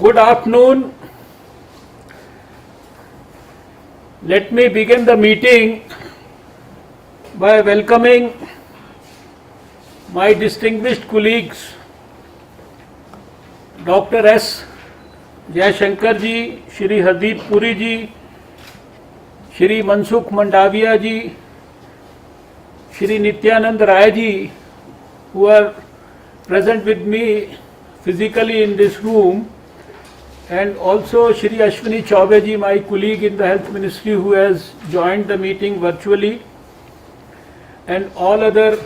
Good afternoon. Let me begin the meeting by welcoming my distinguished colleagues, Dr. S. Jayashankar ji, Shri Hardeep Puri ji, Shri Mansukh Mandaviya ji, Shri Nityanand Rai ji, who are present with me physically in this room, and also Shri Ashwini Chaubey ji, my colleague in the Health Ministry, who has joined the meeting virtually, and all other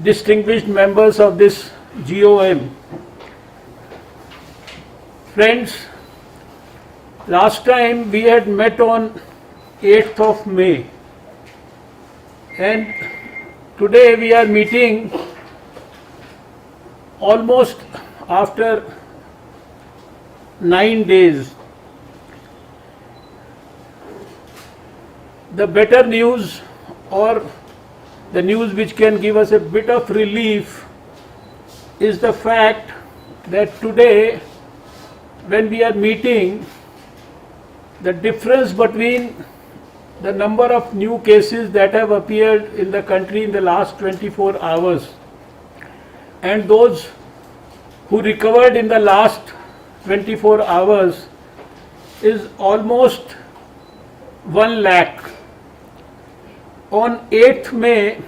distinguished members of this GOM. Friends, last time we had met on 8th of May, and today we are meeting almost after 9 days. The better news, or the news which can give us a bit of relief, is the fact that today when we are meeting, the difference between the number of new cases that have appeared in the country in the last 24 hours and those who recovered in the last 24 hours is almost 1 lakh. On 8th May,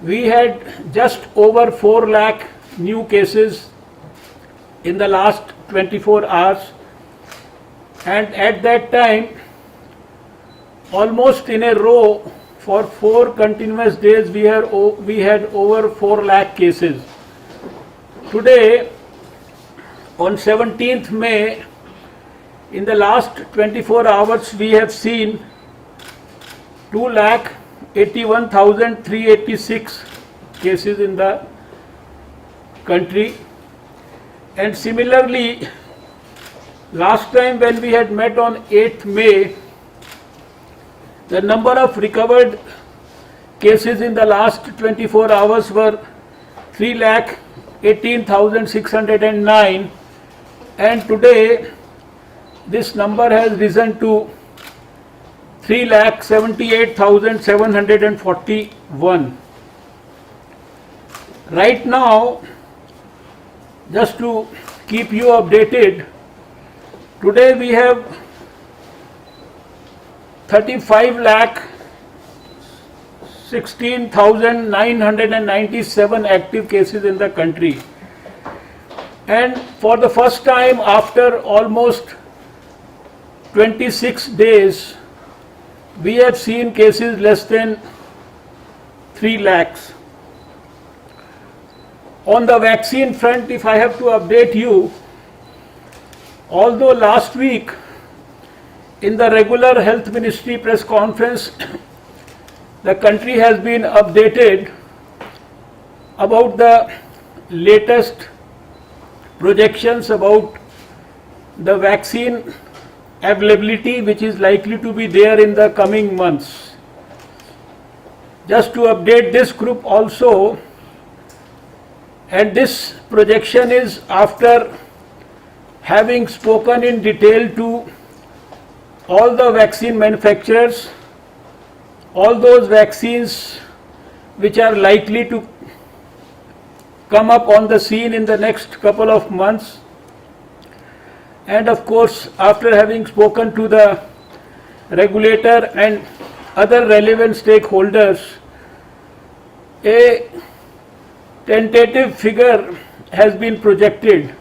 we had just over 4 lakh new cases in the last 24 hours, and at that time, almost in a row for 4 continuous days, we had over 4 lakh cases. Today, on 17th May, in the last 24 hours, we have seen 2,81,386 cases in the country. And similarly, last time when we had met on 8th May, the number of recovered cases in the last 24 hours were 3,18,609, and today this number has risen to 3,78,741. Right now, just to keep you updated, today we have 35,16,997 active cases in the country. And for the first time after almost 26 days, we have seen cases less than 3 lakhs. On the vaccine front, if I have to update you, although last week in the regular Health Ministry press conference, the country has been updated about the latest projections about the vaccine availability which is likely to be there in the coming months. Just to update this group also, and this projection is after having spoken in detail to all the vaccine manufacturers, all those vaccines which are likely to come up on the scene in the next couple of months, and of course after having spoken to the regulator and other relevant stakeholders, a tentative figure has been projected.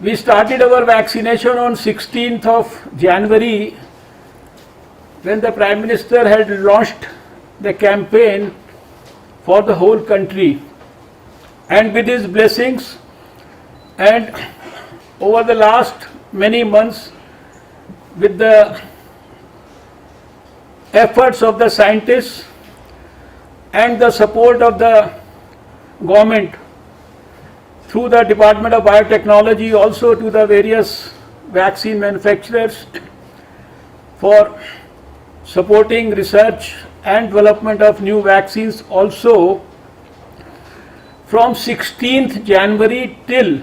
We started our vaccination on 16th of January when the Prime Minister had launched the campaign for the whole country, and with his blessings and over the last many months with the efforts of the scientists and the support of the government through the Department of Biotechnology, also to the various vaccine manufacturers for supporting research and development of new vaccines. Also, from 16th January till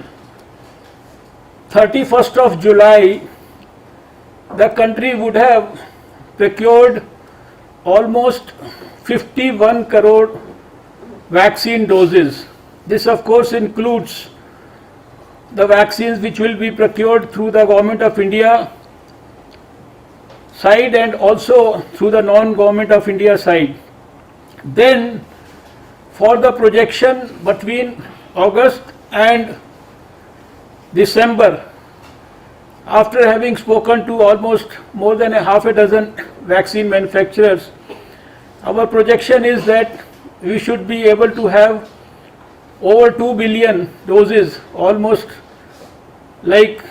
31st of July, the country would have procured almost 51 crore vaccine doses. This of course includes the vaccines which will be procured through the Government of India side and also through the non-Government of India side. Then for the projection between August and December, after having spoken to almost more than a half a dozen vaccine manufacturers, our projection is that we should be able to have over 2 billion doses, almost like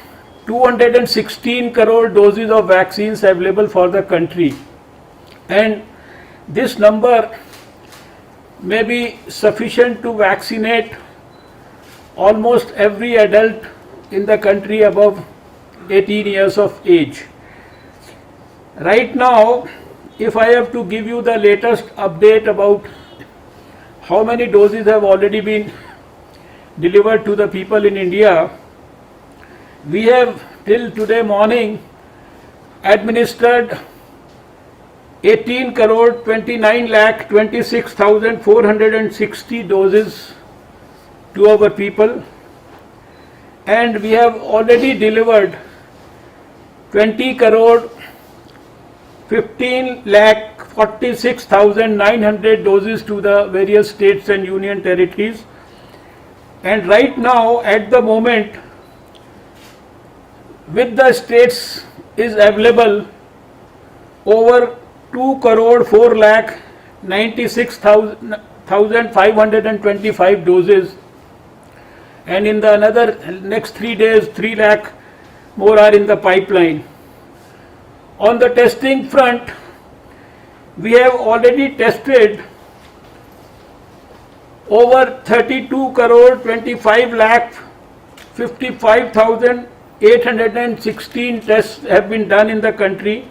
216 crore doses of vaccines available for the country. And this number may be sufficient to vaccinate almost every adult in the country above 18 years of age. Right now, if I have to give you the latest update about how many doses have already been delivered to the people in India, we have till today morning administered 18 crore 29 lakh 26,460 doses to our people, and we have already delivered 20 crore 15 lakh 46,900 doses to the various states and union territories. And right now, at the moment, with the states is available over 2 crore 4 lakh 96,525 doses, and in the another next 3 days 3 lakh more are in the pipeline. On the testing front, we have already tested over 32 crore 25 lakh 55,816 tests have been done in the country.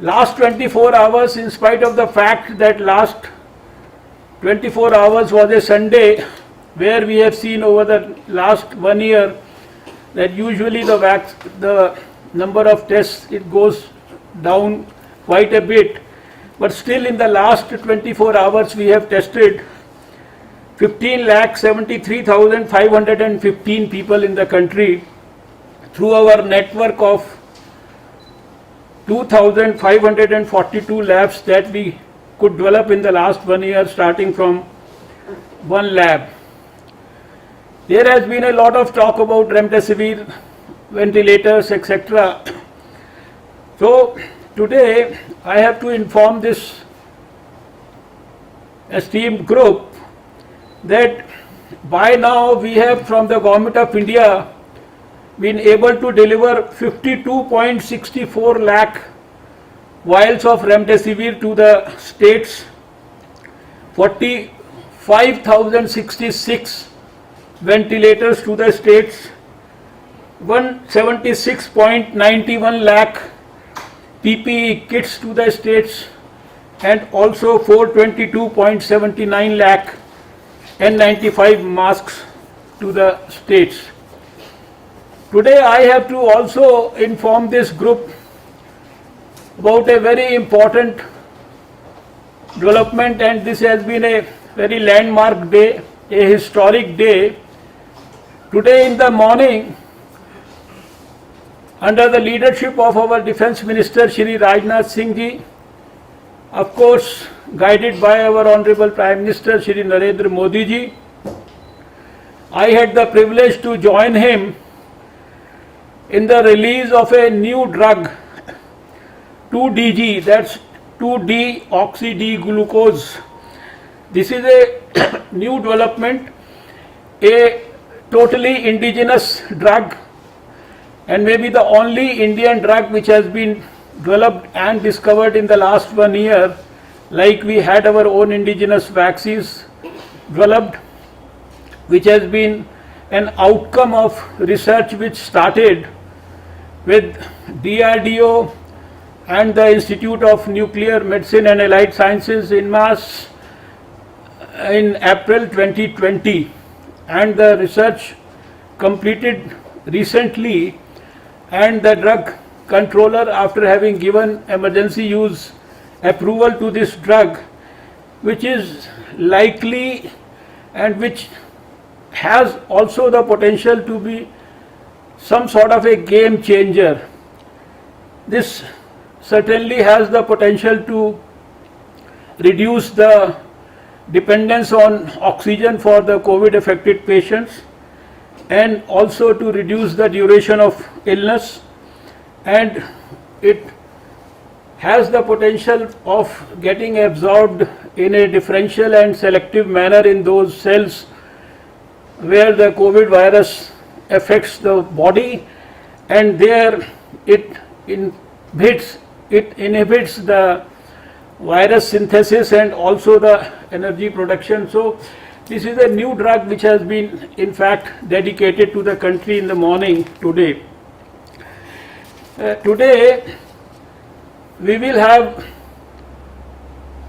Last 24 hours, in spite of the fact that last 24 hours was a Sunday, where we have seen over the last 1 year that usually the number of tests, it goes down quite a bit, but still in the last 24 hours we have tested 15,73,515 people in the country through our network of 2,542 labs that we could develop in the last 1 year, starting from one lab. There has been a lot of talk about remdesivir, ventilators, etc. So today I have to inform this esteemed group that by now we have from the Government of India been able to deliver 52.64 lakh vials of remdesivir to the states, 45,066 ventilators to the states, 176.91 lakh PPE kits to the states, and also 422.79 lakh N95 masks to the states. Today I have to also inform this group about a very important development, and this has been a very landmark day, a historic day. Today in the morning, under the leadership of our Defence Minister Shri Rajnath Singh Ji, of course guided by our Honorable Prime Minister Shri Narendra Modi Ji, I had the privilege to join him in the release of a new drug, 2DG, that's 2-deoxy-D-glucose. This is a new development, a totally indigenous drug, and maybe the only Indian drug which has been developed and discovered in the last 1 year, like we had our own indigenous vaccines developed, which has been an outcome of research which started with DRDO and the Institute of Nuclear Medicine and Allied Sciences in Mass in April 2020, and the research completed recently, and the drug controller, after having given emergency use approval to this drug, which is likely and which has also the potential to be some sort of a game changer. This certainly has the potential to reduce the dependence on oxygen for the COVID affected patients, and also to reduce the duration of illness, and it has the potential of getting absorbed in a differential and selective manner in those cells where the COVID virus affects the body, and there it inhibits the virus synthesis and also the energy production. So this is a new drug which has been in fact dedicated to the country in the morning today. Today we will have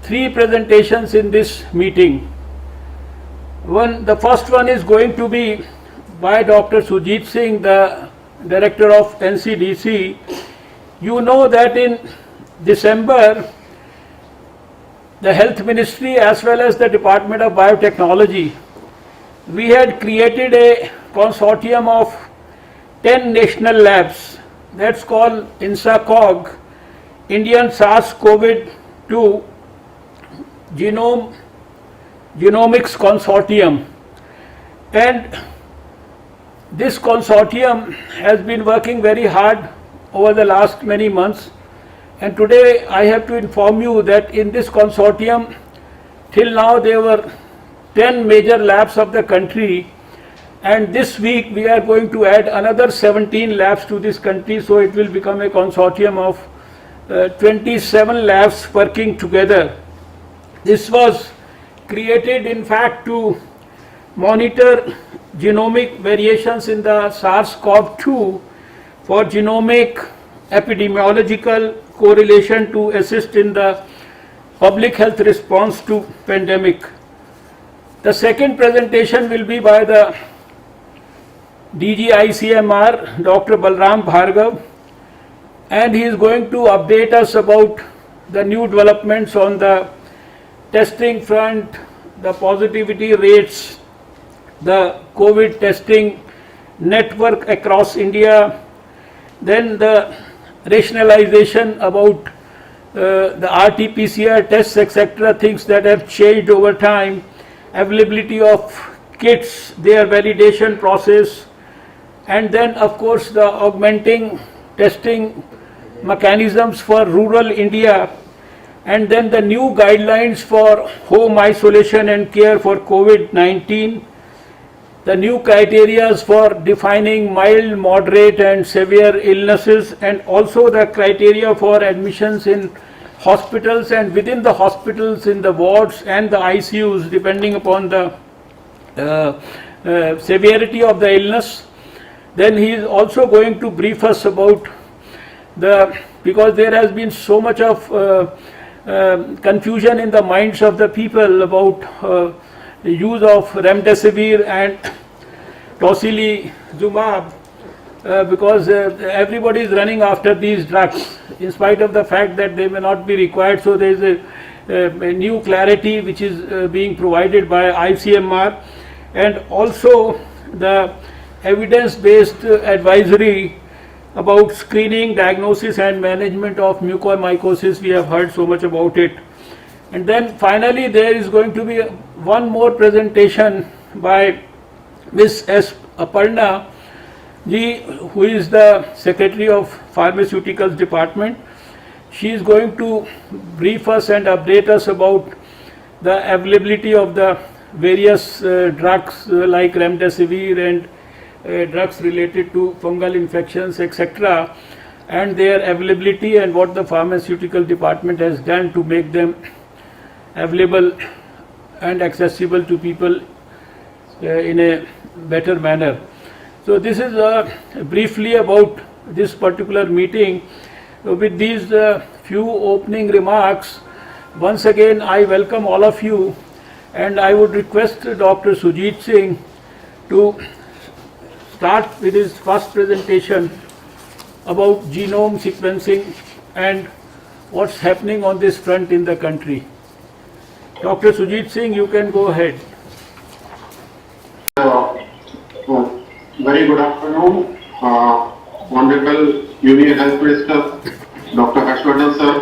3 presentations in this meeting. The first one is going to be by Dr. Sujit Singh, the Director of NCDC. You know that in December, the Health Ministry as well as the Department of Biotechnology, we had created a consortium of 10 national labs. That's called INSACOG, Indian SARS-CoV-2 Genomics Consortium. And this consortium has been working very hard over the last many months. And today I have to inform you that in this consortium, till now there were 10 major labs of the country, and this week we are going to add another 17 labs to this country, so it will become a consortium of 27 labs working together. This was created in fact to monitor genomic variations in the SARS-CoV-2 for genomic epidemiological correlation to assist in the public health response to pandemic. The second presentation will be by the DG ICMR, Dr. Balram Bhargav, and he is going to update us about the new developments on the testing front, the positivity rates, the COVID testing network across India, then the rationalization about the RT-PCR tests, etc., things that have changed over time, availability of kits, their validation process, and then of course the augmenting testing mechanisms for rural India, and then the new guidelines for home isolation and care for COVID-19, the new criteria for defining mild, moderate and severe illnesses, and also the criteria for admissions in hospitals and within the hospitals, in the wards and the ICUs, depending upon the severity of the illness. Then he is also going to brief us about because there has been so much of confusion in the minds of the people about the use of remdesivir and tocilizumab, because everybody is running after these drugs in spite of the fact that they may not be required. So there is a new clarity which is being provided by ICMR, and also the evidence-based advisory about screening, diagnosis and management of mucormycosis. We have heard so much about it. And then finally there is going to be one more presentation by Ms. S. Aparna ji, who is the Secretary of Pharmaceuticals Department. She is going to brief us and update us about the availability of the various drugs like remdesivir and drugs related to fungal infections, etc., and their availability and what the pharmaceutical department has done to make them available and accessible to people in a better manner. So this is briefly about this particular meeting. With these few opening remarks, once again I welcome all of you, and I would request Dr. Sujit Singh to start with his first presentation about genome sequencing and what's happening on this front in the country. Dr. Sujit Singh, you can go ahead. Very good afternoon, Honorable Union Health Minister, Dr. Harshvardhan sir,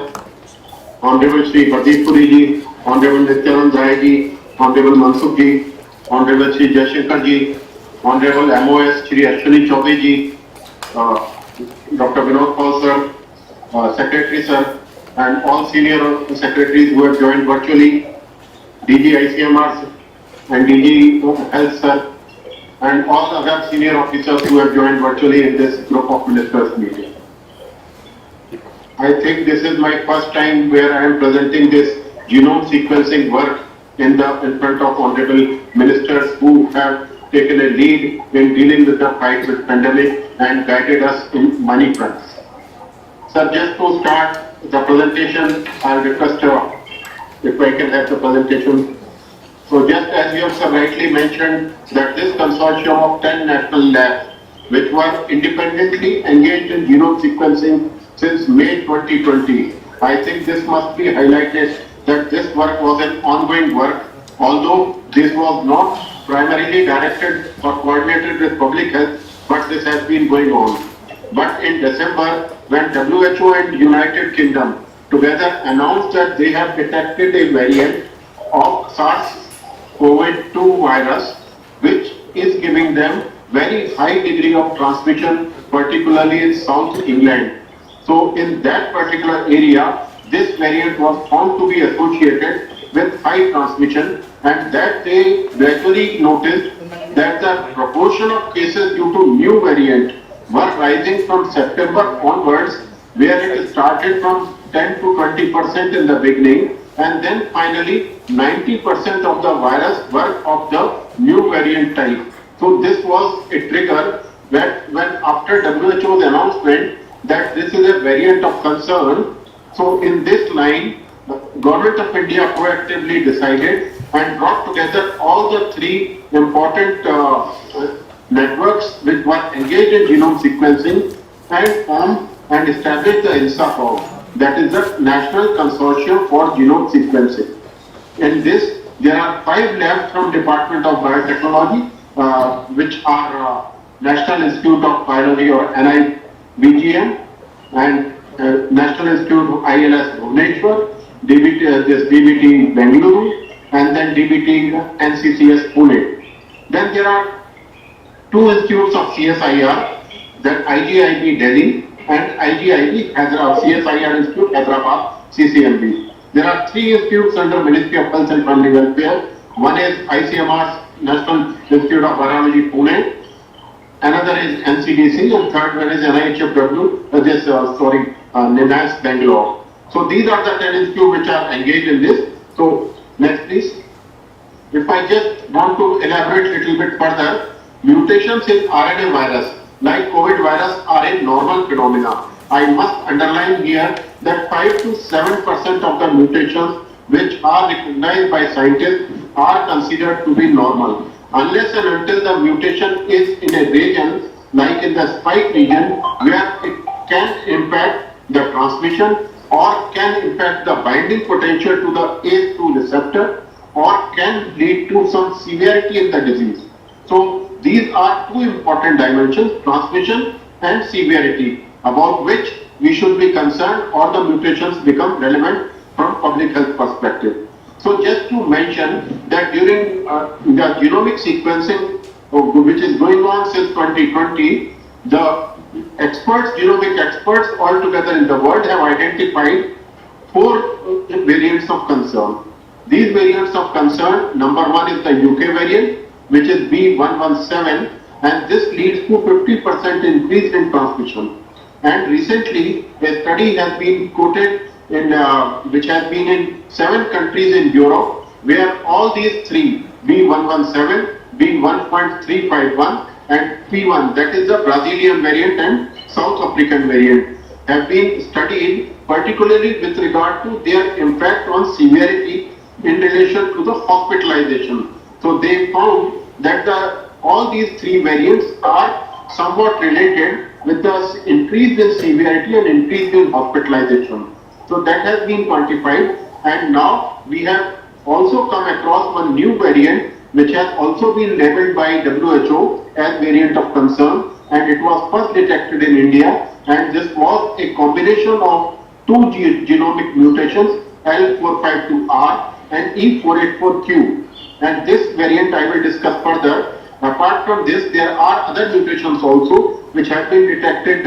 Honorable Shri Pradeep Puri ji, Honorable Nityanand Jai ji, Honorable Mansukh ji, Honorable Shri Jaishankar ji, Honorable MOS Shri Ashwini Chaudhary ji, Dr. Vinod Paul sir, Secretary sir, and all senior secretaries who have joined virtually, DG ICMR and DG Health sir, and all other senior officers who have joined virtually in this group of ministers meeting. I think this is my first time where I am presenting this genome sequencing work in front of honorable ministers who have taken a lead in dealing with the fight with pandemic and guided us in many fronts. Sir, just to start the presentation, I'll request if I can have the presentation. So just as you have rightly mentioned that this consortium of 10 national labs which were independently engaged in genome sequencing since May 2020, I think this must be highlighted that this work was an ongoing work, although this was not primarily directed or coordinated with public health, but this has been going on. But in December, when WHO and United Kingdom together announced that they have detected a variant of SARS-CoV-2 virus, which is giving them very high degree of transmission, particularly in South England. So in that particular area, this variant was found to be associated with high transmission, and that they gradually noticed that the proportion of cases due to new variant were rising from September onwards, where it started from 10 to 20% in the beginning, and then finally 90% of the virus were of the new variant type. So this was a trigger that when after WHO's announcement that this is a variant of concern, so in this line, the Government of India proactively decided and brought together all the three important networks which were engaged in genome sequencing and formed and established the INSACOG, that is the National Consortium for Genome Sequencing. In this, there are 5 labs from Department of Biotechnology, which are National Institute of Biology or NIBGM, and National Institute of ILS Bhubaneswar, DBT Bengaluru, and then DBT NCCS Pune. Then there are 2 institutes of CSIR, that IGIB Delhi and IGIB Hyderabad, CSIR Institute Hyderabad, CCMB. There are 3 institutes under Ministry of Health and Family Welfare. One is ICMR's National Institute of Virology Pune, another is NCDC, and third one is NIHFW, NIMHANS Bangalore. So these are the 10 institutes which are engaged in this. So next please. If I just want to elaborate a little bit further, mutations in RNA virus like COVID virus are a normal phenomena. I must underline here that 5 to 7% of the mutations which are recognized by scientists are considered to be normal. Unless and until the mutation is in a region like in the spike region where it can impact the transmission or can impact the binding potential to the ACE2 receptor or can lead to some severity in the disease. So these are 2 important dimensions, transmission and severity, about which we should be concerned or the mutations become relevant from public health perspective. So just to mention that during the genomic sequencing which is going on since 2020, the experts, genomic experts all together in the world have identified 4 variants of concern. These variants of concern, number 1 is the UK variant, which is B117, and this leads to 50% increase in transmission. And recently, a study has been quoted in, which has been in 7 countries in Europe, where all these 3, B117, B1.351, and P1, that is the Brazilian variant and South African variant, have been studied particularly with regard to their impact on severity in relation to the hospitalization. So they found that all these 3 variants are somewhat related with the increase in severity and increase in hospitalization. So that has been quantified, and now we have also come across one new variant which has also been labeled by WHO as variant of concern, and it was first detected in India, and this was a combination of two genomic mutations, L452R and E484Q. And this variant I will discuss further. Apart from this, there are other mutations also which have been detected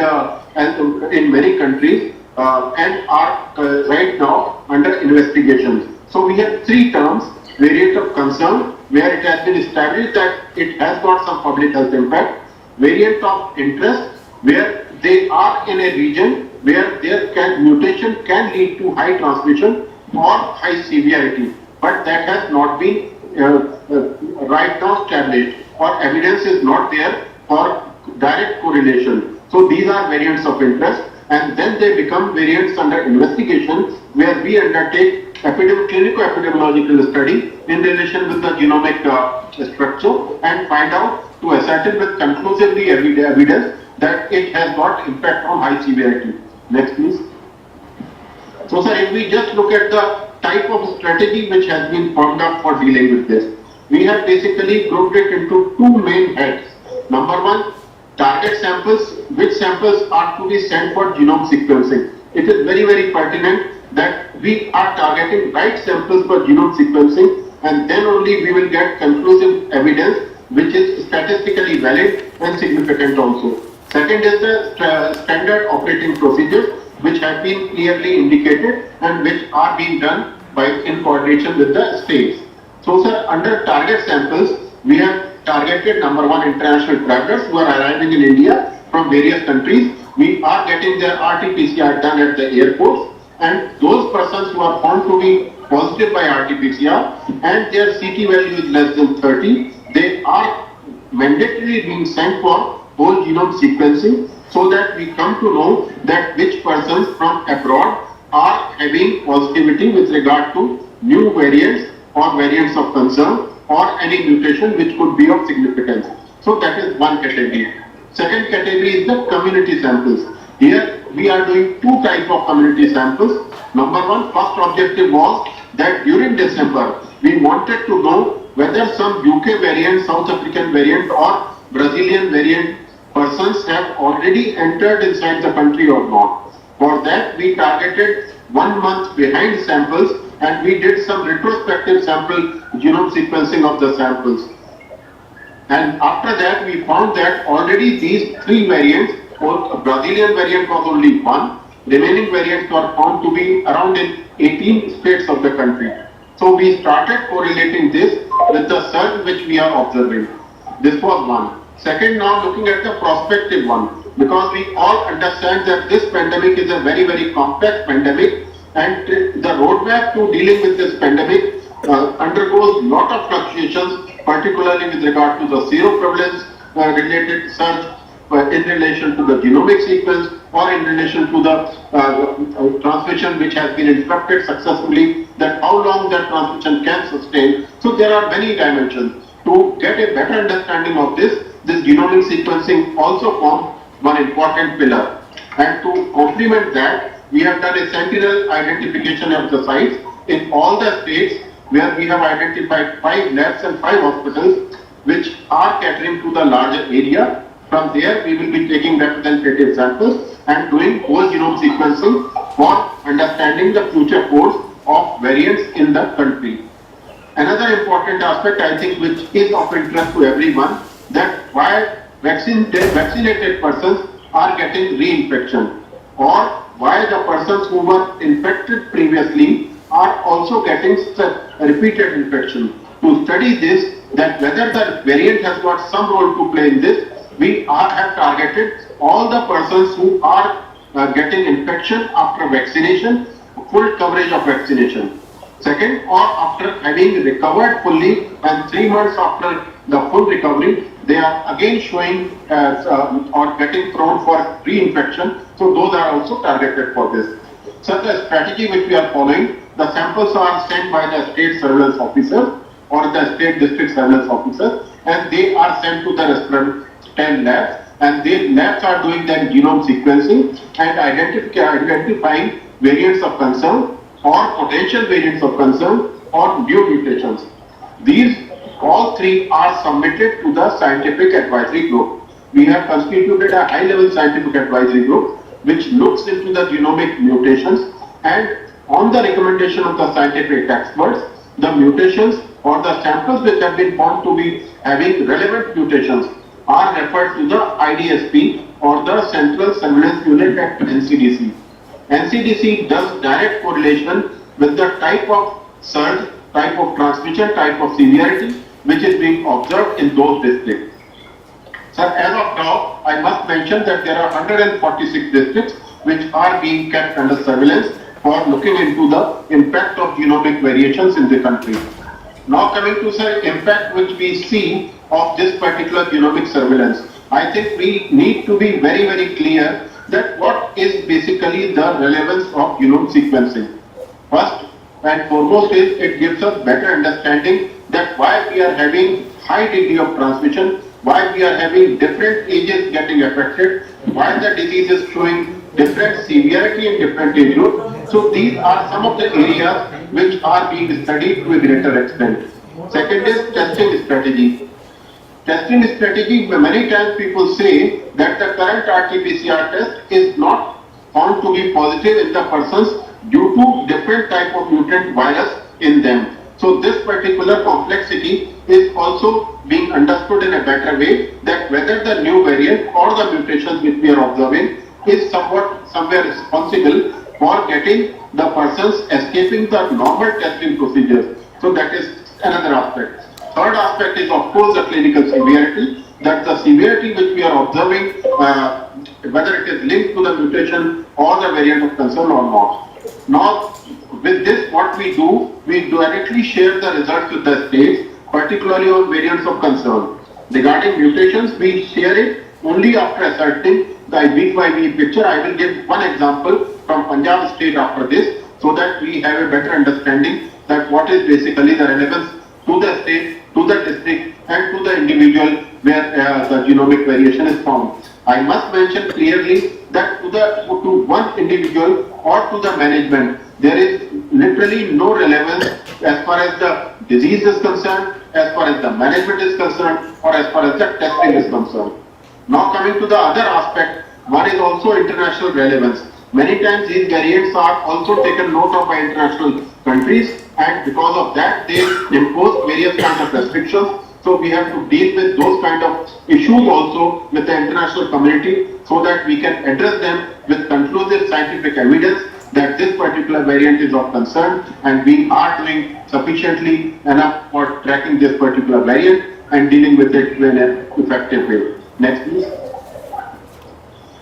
in many countries and are right now under investigation. So we have three terms: variant of concern, where it has been established that it has got some public health impact; variant of interest, where they are in a region where their mutation can lead to high transmission or high severity, but that has not been right now established, or evidence is not there for direct correlation. So these are variants of interest, and then they become variants under investigation, where we undertake clinico-epidemiological study in relation with the genomic structure and find out to ascertain with conclusively evidence that it has got impact on high severity. Next please. So sir, if we just look at the type of strategy which has been formed up for dealing with this, we have basically grouped it into two main heads. Number one, target samples, which samples are to be sent for genome sequencing. It is very, very pertinent that we are targeting right samples for genome sequencing, and then only we will get conclusive evidence which is statistically valid and significant also. Second is the standard operating procedures which have been clearly indicated and which are being done in coordination with the states. So sir, under target samples, we have targeted number one, international travelers who are arriving in India from various countries. We are getting their RT-PCR done at the airports, and those persons who are found to be positive by RT-PCR and their CT value is less than 30, they are mandatorily being sent for whole genome sequencing, so that we come to know that which persons from abroad are having positivity with regard to new variants or variants of concern or any mutation which could be of significance. So that is one category. Second category is the community samples. Here we are doing two types of community samples. Number one, first objective was that during December we wanted to know whether some UK variant, South African variant or Brazilian variant persons have already entered inside the country or not. For that we targeted 1 month behind samples, and we did some retrospective sample genome sequencing of the samples. And after that we found that already these three variants, or Brazilian variant was only one, remaining variants were found to be around in 18 states of the country. So we started correlating this with the surge which we are observing. This was one. Second, now looking at the prospective one, because we all understand that this pandemic is a very, very complex pandemic, and the roadmap to dealing with this pandemic undergoes lot of fluctuations, particularly with regard to the seroprevalence related surge in relation to the genomic sequence or in relation to the transmission which has been interrupted successfully, that how long that transmission can sustain. So there are many dimensions. To get a better understanding of this genomic sequencing also forms one important pillar. And to complement that, we have done a sentinel identification exercise in all the states where we have identified 5 labs and 5 hospitals which are catering to the larger area. From there, we will be taking representative samples and doing whole genome sequencing for understanding the future course of variants in the country. Another important aspect, I think, which is of interest to everyone, that why vaccinated persons are getting reinfection, or why the persons who were infected previously are also getting repeated infection. To study this, that whether the variant has got some role to play in this, we have targeted all the persons who are getting infection after vaccination, full coverage of vaccination. Second, or after having recovered fully and 3 months after the full recovery, they are again showing or getting prone for reinfection. So those are also targeted for this. So the strategy which we are following, the samples are sent by the state surveillance officers or the state district surveillance officers, and they are sent to the respiratory 10 labs, and their labs are doing that genome sequencing and identifying variants of concern or potential variants of concern or new mutations. These all three are submitted to the scientific advisory group. We have constituted a high-level scientific advisory group which looks into the genomic mutations, and on the recommendation of the scientific experts, the mutations or the samples which have been found to be having relevant mutations are referred to the IDSP or the Central Surveillance Unit at NCDC. NCDC does direct correlation with the type of surge, type of transmission, type of severity which is being observed in those districts. Sir, as of now, I must mention that there are 146 districts which are being kept under surveillance for looking into the impact of genomic variations in the country. Now coming to sir, impact which we see of this particular genomic surveillance, I think we need to be very, very clear that what is basically the relevance of genome sequencing. First and foremost is it gives us better understanding that why we are having high degree of transmission, why we are having different ages getting affected, why the disease is showing different severity in different age groups. So these are some of the areas which are being studied to a greater extent. Second is testing strategy. Testing strategy, many times people say that the current RT-PCR test is not found to be positive in the persons due to different type of mutant virus in them. So this particular complexity is also being understood in a better way, that whether the new variant or the mutations which we are observing is somewhere responsible for getting the persons escaping the normal testing procedures. So that is another aspect. Third aspect is of course the clinical severity, that the severity which we are observing, whether it is linked to the mutation or the variant of concern or not. Now with this what we do, we directly share the results with the states, particularly on variants of concern. Regarding mutations, we share it only after ascertaining the week by week picture. I will give one example from Punjab state after this, so that we have a better understanding that what is basically the relevance to the state, to the district and to the individual where the genomic variation is found. I must mention clearly that to one individual or to the management, there is literally no relevance as far as the disease is concerned, as far as the management is concerned, or as far as the testing is concerned. Now coming to the other aspect, one is also international relevance. Many times these variants are also taken note of by international countries, and because of that they impose various kinds of restrictions. So we have to deal with those kind of issues also with the international community, so that we can address them with conclusive scientific evidence that this particular variant is of concern, and we are doing sufficiently enough for tracking this particular variant and dealing with it in an effective way. Next please.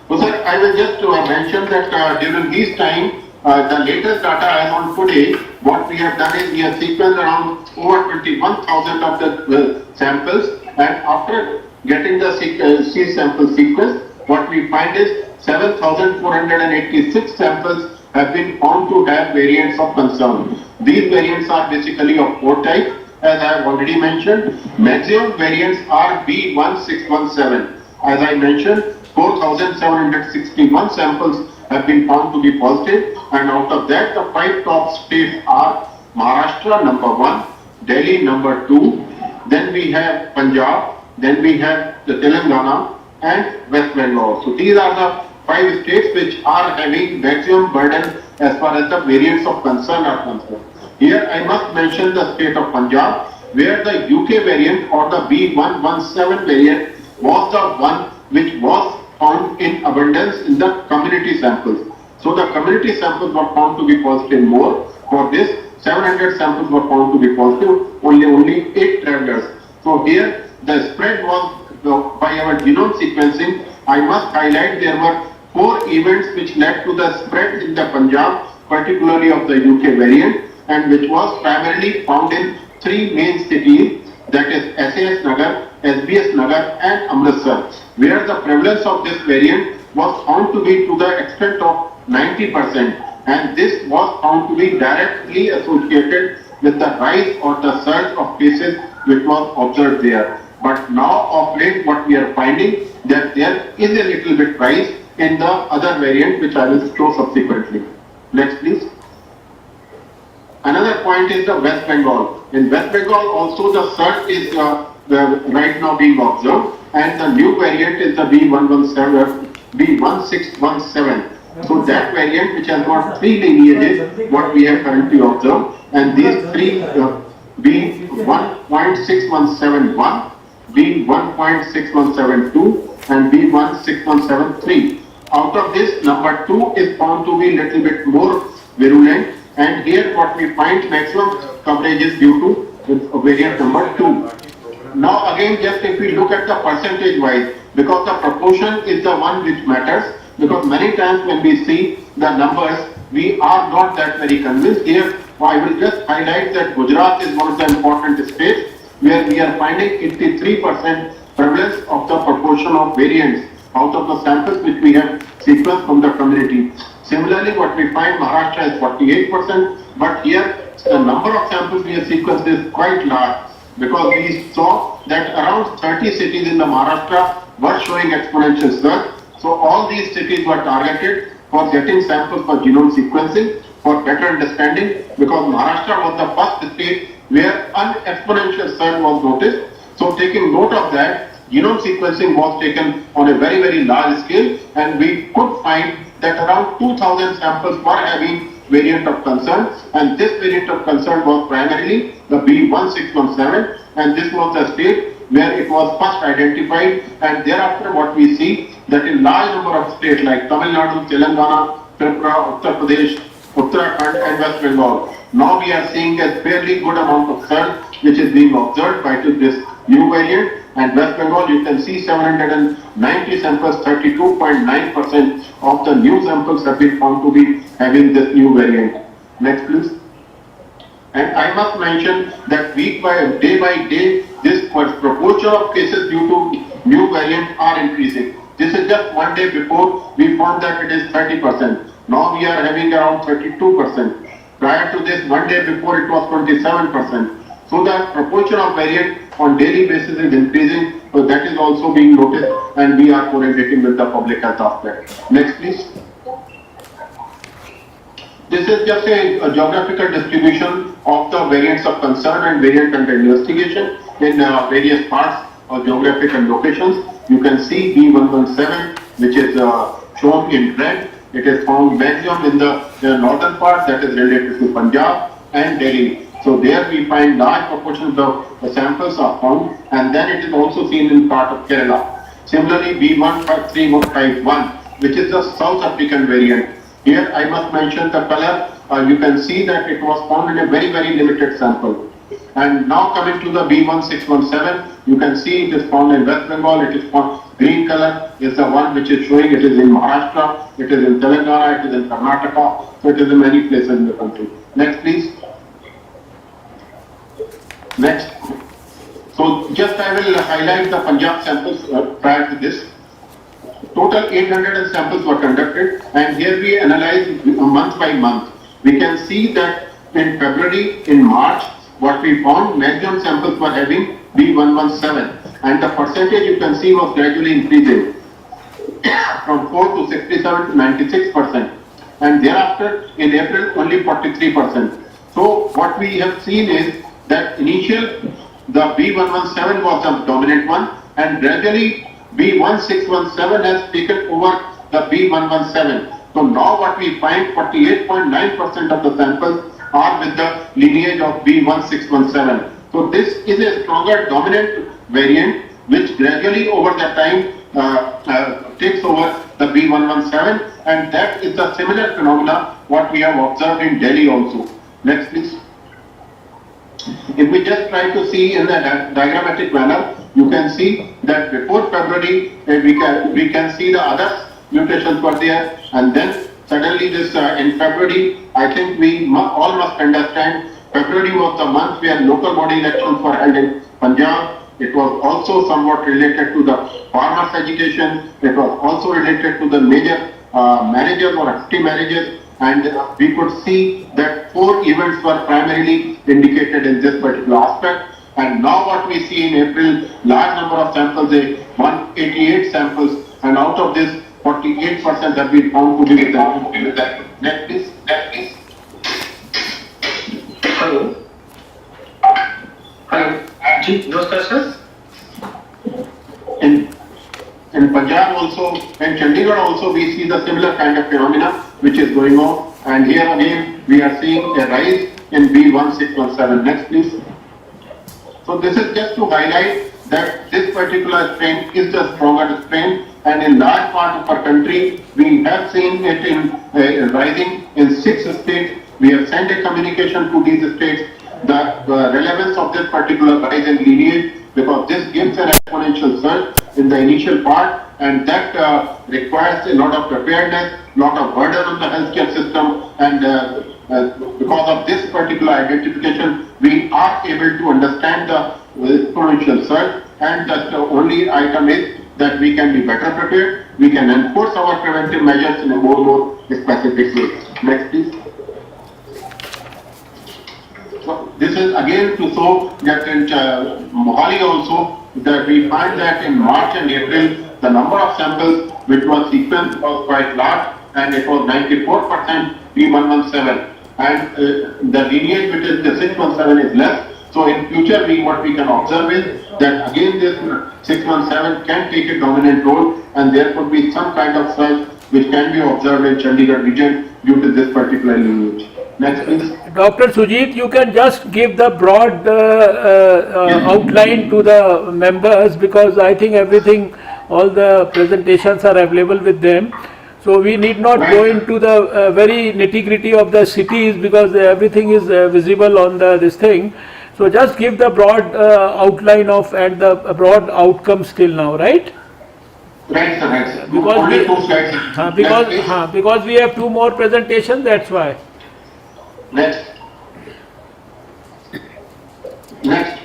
So sir, I will just mention that during this time, the latest data as on today, what we have done is we have sequenced around over 21,000 of the samples, and after getting the seed sample sequence, what we find is 7,486 samples have been found to have variants of concern. These variants are basically of 4 types, as I have already mentioned. Maximum variants are B1617. As I mentioned, 4,761 samples have been found to be positive, and out of that the 5 top states are Maharashtra number 1, Delhi number 2, then we have Punjab, then we have the Telangana and West Bengal. So these are the 5 states which are having maximum burden as far as the variants of concern are concerned. Here I must mention the state of Punjab, where the UK variant or the B117 variant was the one which was found in abundance in the community samples. So the community samples were found to be positive more. For this, 700 samples were found to be positive, only 8 travelers. So here the spread was by our genome sequencing. I must highlight there were 4 events which led to the spread in the Punjab, particularly of the UK variant, and which was primarily found in 3 main cities, that is SAS Nagar, SBS Nagar and Amritsar, where the prevalence of this variant was found to be to the extent of 90%, and this was found to be directly associated with the rise or the surge of cases which was observed there. But now of late what we are finding that there is a little bit rise in the other variant, which I will show subsequently. Next, please. Another point is the West Bengal. In West Bengal also the surge is right now being observed, and the new variant is the B1617. So that variant, which has got three lineages, what we have currently observed, and these three B1.6171, B1.6172 and B16173. Out of this, number 2 is found to be little bit more virulent, and here what we find maximum coverage is due to variant number 2. Now again, just if we look at the percentage wise, because the proportion is the one which matters, because many times when we see the numbers, we are not that very convinced. Here I will just highlight that Gujarat is one of the important states where we are finding 83% prevalence of the proportion of variants out of the samples which we have sequenced from the community. Similarly, what we find Maharashtra is 48%, but here the number of samples we have sequenced is quite large, because we saw that around 30 cities in the Maharashtra were showing exponential surge. So all these cities were targeted for getting samples for genome sequencing for better understanding, because Maharashtra was the first state where an exponential surge was noticed. So taking note of that, genome sequencing was taken on a very, very large scale, and we could find that around 2,000 samples were having variant of concern, and this variant of concern was primarily the B1617, and this was the state where it was first identified, and thereafter what we see that in large number of states like Tamil Nadu, Telangana, Tripura, Uttar Pradesh, Uttarakhand and West Bengal, now we are seeing a fairly good amount of surge which is being observed by this new variant. And West Bengal, you can see 790 samples, 32.9% of the new samples have been found to be having this new variant. Next please. And I must mention that day by day, this proportion of cases due to new variant are increasing. This is just one day before we found that it is 30%. Now we are having around 32%. Prior to this, one day before it was 27%. So the proportion of variant on daily basis is increasing. So that is also being noticed, and we are correlating with the public health aspect. Next please. This is just a geographical distribution of the variants of concern and variant under investigation in various parts of geographic and locations. You can see B117, which is shown in red. It is found maximum in the northern part, that is related to Punjab and Delhi. So there we find large proportions of the samples are found, and then it is also seen in part of Kerala. Similarly, B13151, which is the South African variant. Here I must mention the color. You can see that it was found in a very, very limited sample. And now coming to the B1617, you can see it is found in West Bengal. It is found green color is the one which is showing. It is in Maharashtra, it is in Telangana, it is in Karnataka. So it is in many places in the country. Next please. Next. So just I will highlight the Punjab samples prior to this. Total 800 samples were conducted, and here we analyze month by month. We can see that in February, in March, what we found, maximum samples were having B117, and the percentage you can see was gradually increasing from 4 to 67 to 96%, and thereafter in April only 43%. So what we have seen is that the B117 was the dominant one, and gradually B1617 has taken over the B117. So now what we find, 48.9% of the samples are with the lineage of B1617. So this is a stronger dominant variant which gradually over the time takes over the B117, and that is the similar phenomena what we have observed in Delhi also. Next please. If we just try to see in the diagrammatic manner, you can see that before February we can see the other mutations were there, and then suddenly this in February, I think we all must understand, February was the month where local body elections were held in Punjab. It was also somewhat related to the farmers' agitation. It was also related to the major marriages or active marriages, and we could see that 4 events were primarily indicated in this particular aspect. And now what we see in April, large number of samples 188 samples, and out of this, 48% have been found to be with that. Next, please. Next, please. Hello. Hello. जी नमस्कार sir. In Punjab also, and Chandigarh also, we see the similar kind of phenomena which is going on. And here again, we are seeing a rise in B1617. Next, please. So this is just to highlight that this particular strain is the stronger strain, and in large part of our country, we have seen it in rising in 6 states. We have sent a communication to these states. The relevance of this particular rise in lineage, because this gives an exponential surge in the initial part, and that requires a lot of preparedness, lot of burden on the healthcare system, and because of this particular identification, we are able to understand the exponential surge, and the only item is that we can be better prepared, we can enforce our preventive measures in a more specific way. Next, please. So this is again to show that in Mohali also, that we find that in March and April, the number of samples which was sequenced was quite large, and it was 94% B117, and the lineage which is the 617 is less. So in future, what we can observe is that again this 617 can take a dominant role, and there could be some kind of surge which can be observed in Chandigarh region due to this particular lineage. Next, please. Dr. Sujit, you can just give the broad outline to the members, because I think everything, all the presentations are available with them. So we need not go into the very nitty-gritty of the cities, because everything is visible on this thing. So just give the broad outline of and the broad outcomes till now, right? Right, sir. Right, sir. Because Only we, 2 slides. because we have 2 more presentations, that's why. Next. Next.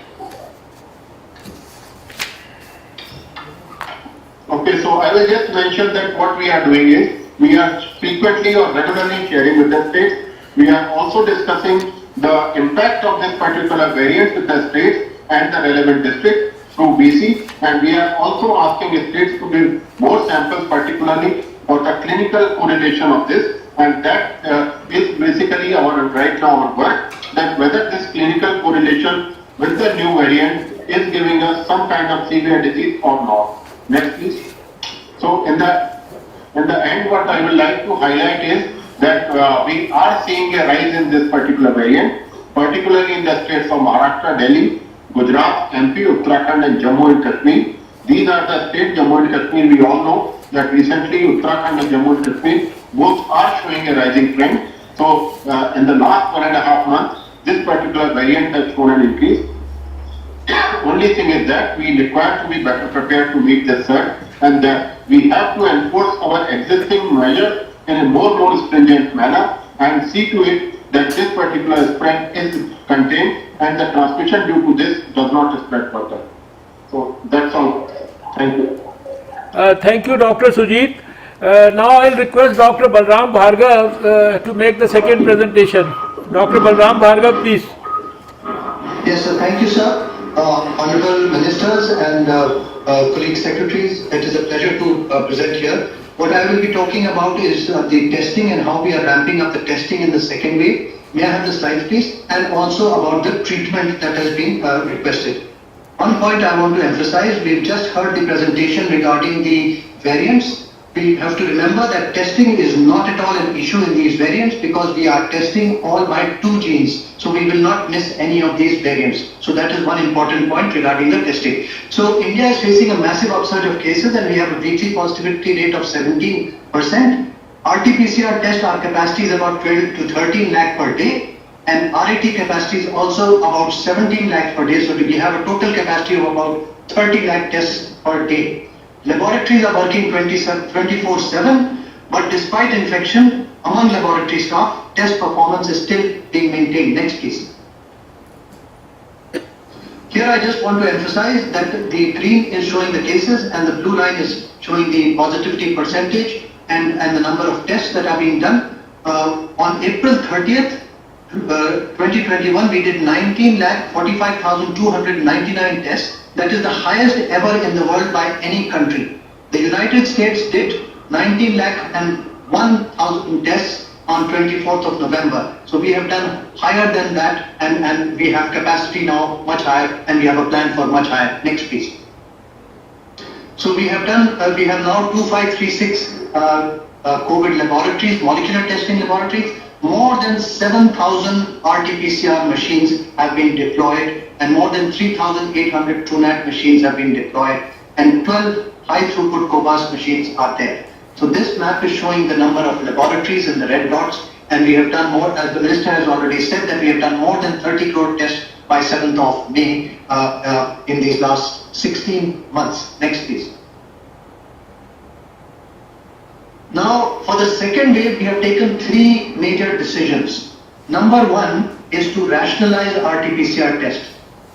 Okay, so I will just mention that what we are doing is, we are frequently or regularly sharing with the states. We are also discussing the impact of this particular variant with the states and the relevant districts through BC, and we are also asking the states to give more samples, particularly for the clinical correlation of this. And that is basically right now our work, that whether this clinical correlation with the new variant is giving us some kind of severe disease or not. Next, please. So in the end, what I would like to highlight is that we are seeing a rise in this particular variant, particularly in the states of Maharashtra, Delhi, Gujarat, MP, Uttarakhand, and Jammu and Kashmir. These are the states. Jammu and Kashmir, we all know that recently Uttarakhand and Jammu and Kashmir both are showing a rising trend. So in the last 1.5 months, this particular variant has shown an increase. Only thing is that we require to be better prepared to meet this surge, and we have to enforce our existing measures in a more stringent manner and see to it that this particular spread is contained and the transmission due to this does not spread further. So that's all. Thank you. Thank you, Dr. Sujit. Now I'll request Dr. Balram Bhargav to make the second presentation. Dr. Balram Bhargav, please. Yes, sir. Thank you, sir. Honorable ministers and colleague secretaries, it is a pleasure to present here. What I will be talking about is the testing and how we are ramping up the testing in the second wave. May I have the slides, please? And also about the treatment that has been requested. One point I want to emphasize, we've just heard the presentation regarding the variants. We have to remember that testing is not at all an issue in these variants, because we are testing all by 2 genes. So we will not miss any of these variants. So that is one important point regarding the testing. So India is facing a massive upsurge of cases, and we have a weekly positivity rate of 17%. RT-PCR test, our capacity is about 12 to 13 lakh per day. And RAT capacity is also about 17 lakh per day. So we have a total capacity of about 30 lakh tests per day. Laboratories are working 24/7, but despite infection among laboratory staff, test performance is still being maintained. Next, please. Here I just want to emphasize that the green is showing the cases and the blue line is showing the positivity percentage and the number of tests that are being done. On April 30th, 2021, we did 19,45,299 tests. That is the highest ever in the world by any country. The United States did 19 lakh and 1,000 tests on 24th of November. So we have done higher than that, and we have capacity now much higher, and we have a plan for much higher. Next please. So we have done, we have now 2536 COVID laboratories, molecular testing laboratories. More than 7,000 RT-PCR machines have been deployed, and more than 3,800 TrueNAT machines have been deployed, and 12 high-throughput cobas machines are there. So this map is showing the number of laboratories in the red dots, and we have done more, as the Minister has already said, that we have done more than 30 crore tests by 7th of May in these last 16 months. Next please. Now, for the second wave, we have taken three major decisions. Number one is to rationalize RT-PCR test.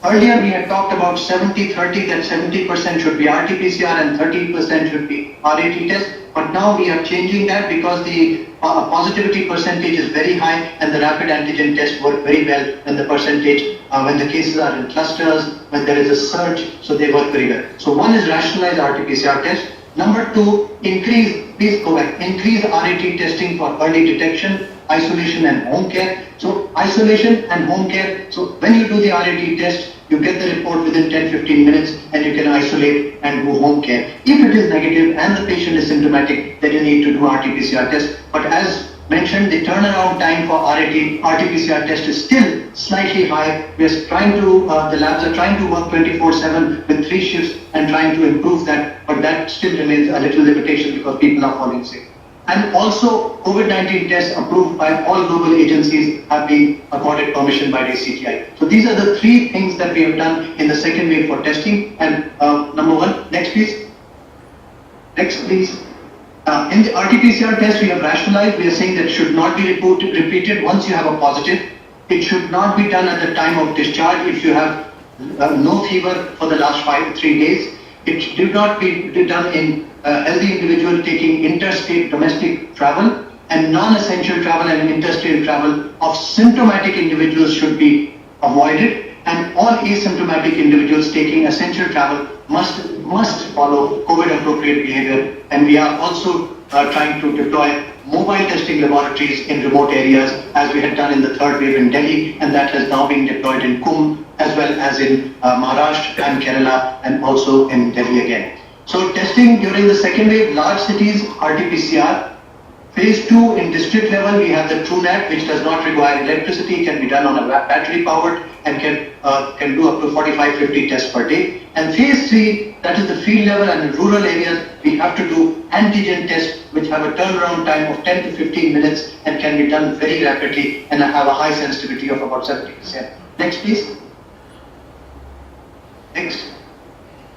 Earlier, we had talked about 70-30, that 70% should be RT-PCR and 30% should be RAT test. But now we are changing that because the positivity percentage is very high, and the rapid antigen tests work very well when the percentage, when the cases are in clusters, when there is a surge, so they work very well. So one is rationalize RT-PCR test. Number two, increase RAT testing for early detection, isolation and home care. So isolation and home care, so when you do the RAT test, you get the report within 10-15 minutes, and you can isolate and do home care. If it is negative and the patient is symptomatic, then you need to do RT-PCR test. But as mentioned, the turnaround time for RT-PCR test is still slightly high. We are trying to, the labs are trying to work 24/7 with 3 shifts and trying to improve that, but that still remains a little limitation because people are falling sick. And also, COVID-19 tests approved by all global agencies have been accorded permission by DCGI. So these are the three things that we have done in the second wave for testing. And number one, next please. Next please. In the RT-PCR test, we have rationalized. We are saying that it should not be repeated once you have a positive. It should not be done at the time of discharge if you have no fever for the last 3 days. It should not be done in healthy individual taking interstate domestic travel, and non-essential travel and interstate travel of symptomatic individuals should be avoided, and all asymptomatic individuals taking essential travel must follow COVID appropriate behavior. And we are also trying to deploy mobile testing laboratories in remote areas, as we had done in the third wave in Delhi, and that has now been deployed in Kumbh as well as in Maharashtra and Kerala, and also in Delhi again. So testing during the second wave, large cities, RT-PCR. Phase 2 in district level, we have the TrueNAT, which does not require electricity, can be done on a battery powered, and can do up to 45-50 tests per day. And phase 3, that is the field level and in rural areas, we have to do antigen tests which have a turnaround time of 10 to 15 minutes and can be done very rapidly and have a high sensitivity of about 70%. Next please. Next.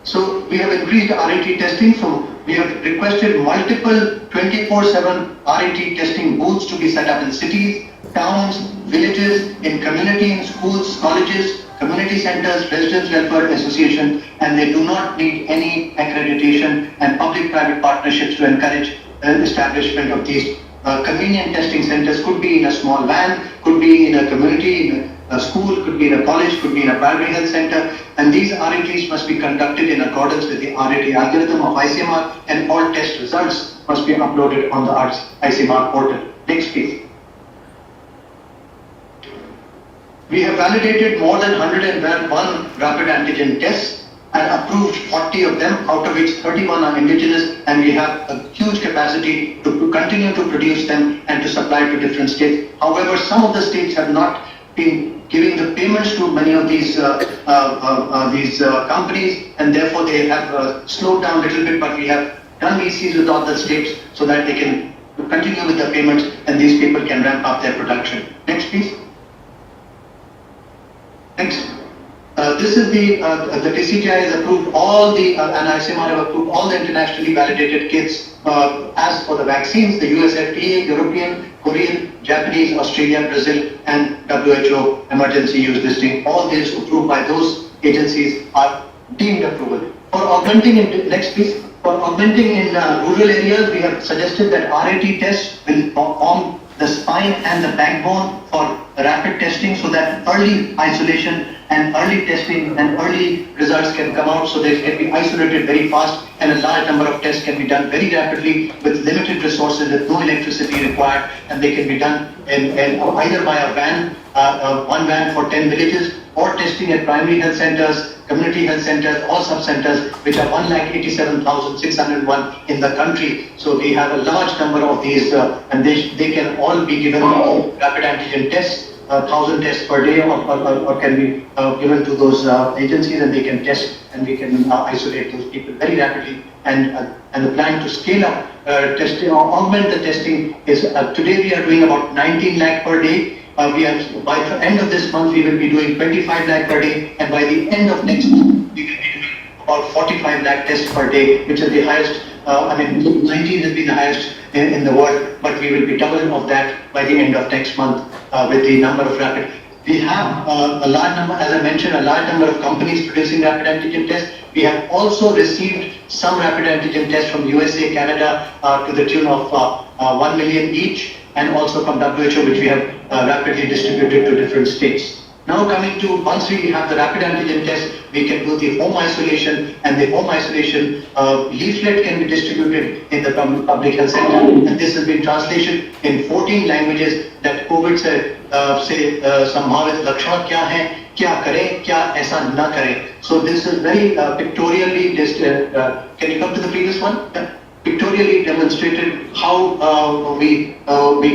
So we have increased RAT testing, so we have requested multiple 24/7 RAT testing booths to be set up in cities, towns, villages, in community, in schools, colleges, community centers, residents' welfare association, and they do not need any accreditation, and public-private partnerships to encourage establishment of these convenient testing centers. Could be in a small van, could be in a community, in a school, could be in a college, could be in a primary health center, and these RATs must be conducted in accordance with the RAT algorithm of ICMR, and all test results must be uploaded on the ICMR portal. Next please. We have validated more than 101 rapid antigen tests and approved 40 of them, out of which 31 are indigenous, and we have a huge capacity to continue to produce them and to supply to different states. However, some of the states have not been giving the payments to many of these companies, and therefore they have slowed down a little bit, but we have done VCs with all the states so that they can continue with the payments and these people can ramp up their production. Next please. Next. This is the DCGI has approved all the, and ICMR have approved all the internationally validated kits. As for the vaccines, the US FDA, European, Korean, Japanese, Australia, Brazil, and WHO emergency use listing, all these approved by those agencies are deemed approval. For augmenting, next please. For augmenting in rural areas, we have suggested that RAT tests will form the spine and the backbone for rapid testing so that early isolation and early testing and early results can come out so they can be isolated very fast and a large number of tests can be done very rapidly with limited resources, with no electricity required, and they can be done in either by a van, one van for 10 villages, or testing at primary health centers, community health centers, or sub-centers, which are 1,87,601 in the country. So we have a large number of these, and they can all be given rapid antigen tests, 1,000 tests per day, or can be given to those agencies, and they can test, and we can isolate those people very rapidly. And the plan to scale up testing or augment the testing is today we are doing about 19 lakh per day. By the end of this month, we will be doing 25 lakh per day, and by the end of next month, we will be doing about 45 lakh tests per day, which is the highest. 19 has been the highest in the world, but we will be double of that by the end of next month with the number of rapid. We have a large number, as I mentioned, a large number of companies producing rapid antigen tests. We have also received some rapid antigen tests from USA, Canada, to the tune of 1 million each, and also from WHO, which we have rapidly distributed to different states. Now coming to, once we have the rapid antigen test, we can do the home isolation, and the home isolation leaflet can be distributed in the public health center. And this has been translated in 14 languages that COVID से संभावित लक्षण क्या हैं, क्या करें, क्या ऐसा न करें. So this is very pictorially, can you come to the previous one? Yeah. Pictorially demonstrated how we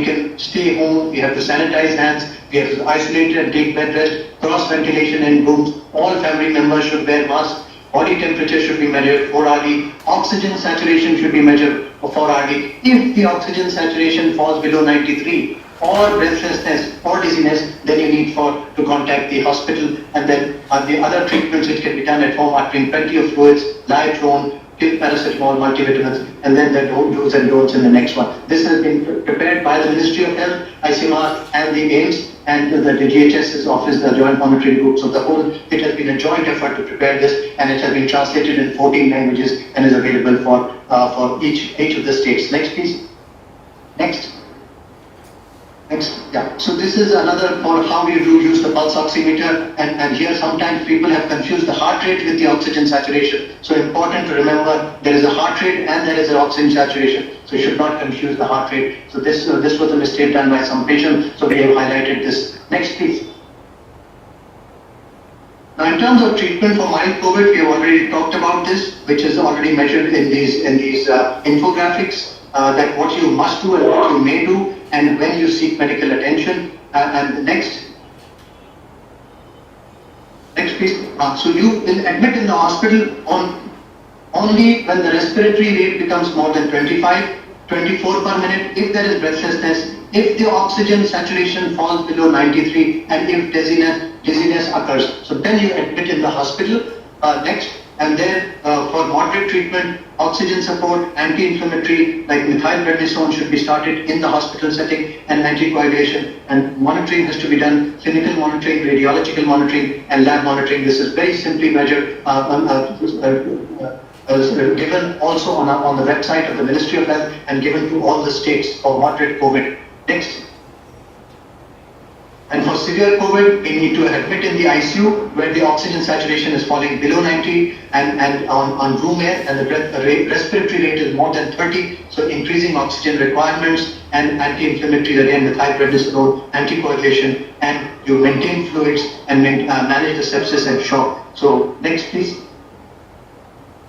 can stay home. We have to sanitize hands, we have to isolate and take bed rest, cross ventilation in rooms. All family members should wear masks. Body temperature should be measured 4 hourly. Oxygen saturation should be measured 4 hourly. If the oxygen saturation falls below 93 or breathlessness or dizziness, then you need to contact the hospital, and then the other treatments which can be done at home are drink plenty of fluids, lie prone, take paracetamol, multivitamins, and then the do's and don'ts in the next one. This has been prepared by the Ministry of Health, ICMR, and the AIMS, and the DHS's office, the Joint Monitoring Group. So it has been a joint effort to prepare this, and it has been translated in 14 languages and is available for each of the states. Next, please. Next. Yeah. So this is another for how we do use the pulse oximeter, and here sometimes people have confused the heart rate with the oxygen saturation. So important to remember there is a heart rate and there is an oxygen saturation. So you should not confuse the heart rate. So this was a mistake done by some patient. So we have highlighted this. Next, please. Now, in terms of treatment for mild COVID, we have already talked about this, which is already measured in these infographics. That what you must do and what you may do, and when you seek medical attention. And next please. So you will admit in the hospital only when the respiratory rate becomes more than 24 per minute, if there is breathlessness, if the oxygen saturation falls below 93, and if dizziness occurs. So then you admit in the hospital. Next. And then for moderate treatment, oxygen support, anti-inflammatory like methylprednisone should be started in the hospital setting, and anticoagulation, and monitoring has to be done, clinical monitoring, radiological monitoring, and lab monitoring. This is very simply measured, given also on the website of the Ministry of Health and given to all the states for moderate COVID. Next. And for severe COVID, we need to admit in the ICU where the oxygen saturation is falling below 90, and on room air, and the respiratory rate is more than 30. So increasing oxygen requirements, and anti-inflammatories, again methylprednisolone, anticoagulation, and you maintain fluids and manage the sepsis and shock. So next, please.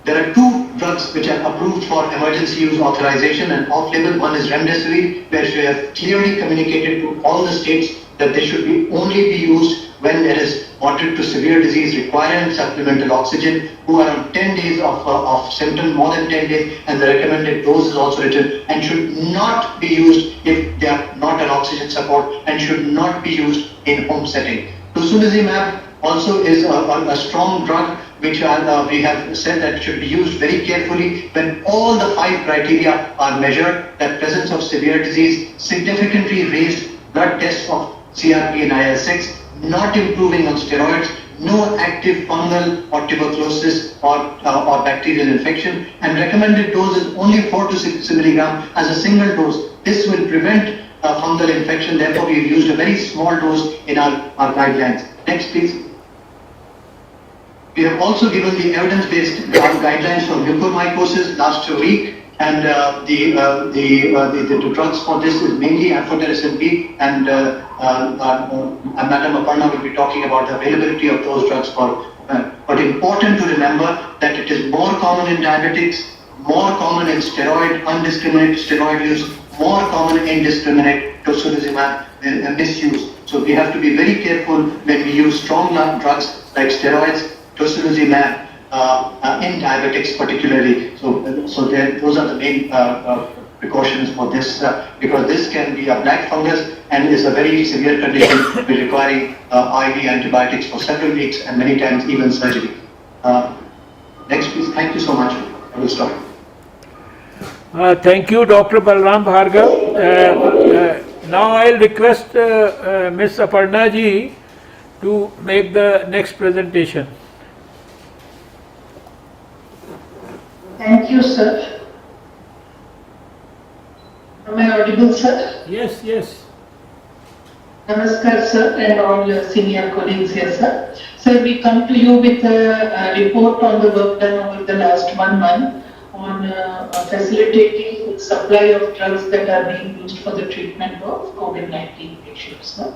There are 2 drugs which are approved for emergency use authorization and off-label. One is remdesivir, where we have clearly communicated to all the states that they should only be used when there is moderate to severe disease requiring supplemental oxygen, who are on 10 days of symptom, more than 10 days, and the recommended dose is also written, and should not be used if they are not on oxygen support, and should not be used in home setting. Tocilizumab also is a strong drug which we have said that should be used very carefully when all the 5 criteria are measured: that presence of severe disease, significantly raised blood tests of CRP and IL-6, not improving on steroids, no active fungal or tuberculosis or bacterial infection, and recommended dose is only 4 to 6 milligram as a single dose. This will prevent fungal infection. Therefore, we have used a very small dose in our guidelines. Next, please. We have also given the evidence-based guidelines for mucormycosis last week, and the drugs for this is mainly amphotericin B, and Madam Aparna will be talking about the availability of those drugs for. But important to remember that it is more common in diabetics, more common in undiscriminate steroid use, more common in indiscriminate tocilizumab misuse. So we have to be very careful when we use strong drugs like steroids, tocilizumab in diabetics particularly. So those are the main precautions for this, because this can be a black fungus and is a very severe condition requiring IV antibiotics for several weeks and many times even surgery. Next, please. Thank you so much. I will stop. Thank you, Dr. Balram Bhargav. Now I'll request Ms. Aparna ji to make the next presentation. Thank you, sir. Am I audible, sir? Yes, yes. Namaskar, sir, and all your senior colleagues here, sir. Sir, we come to you with a report on the work done over the last 1 month on facilitating the supply of drugs that are being used for the treatment of COVID-19 patients, sir.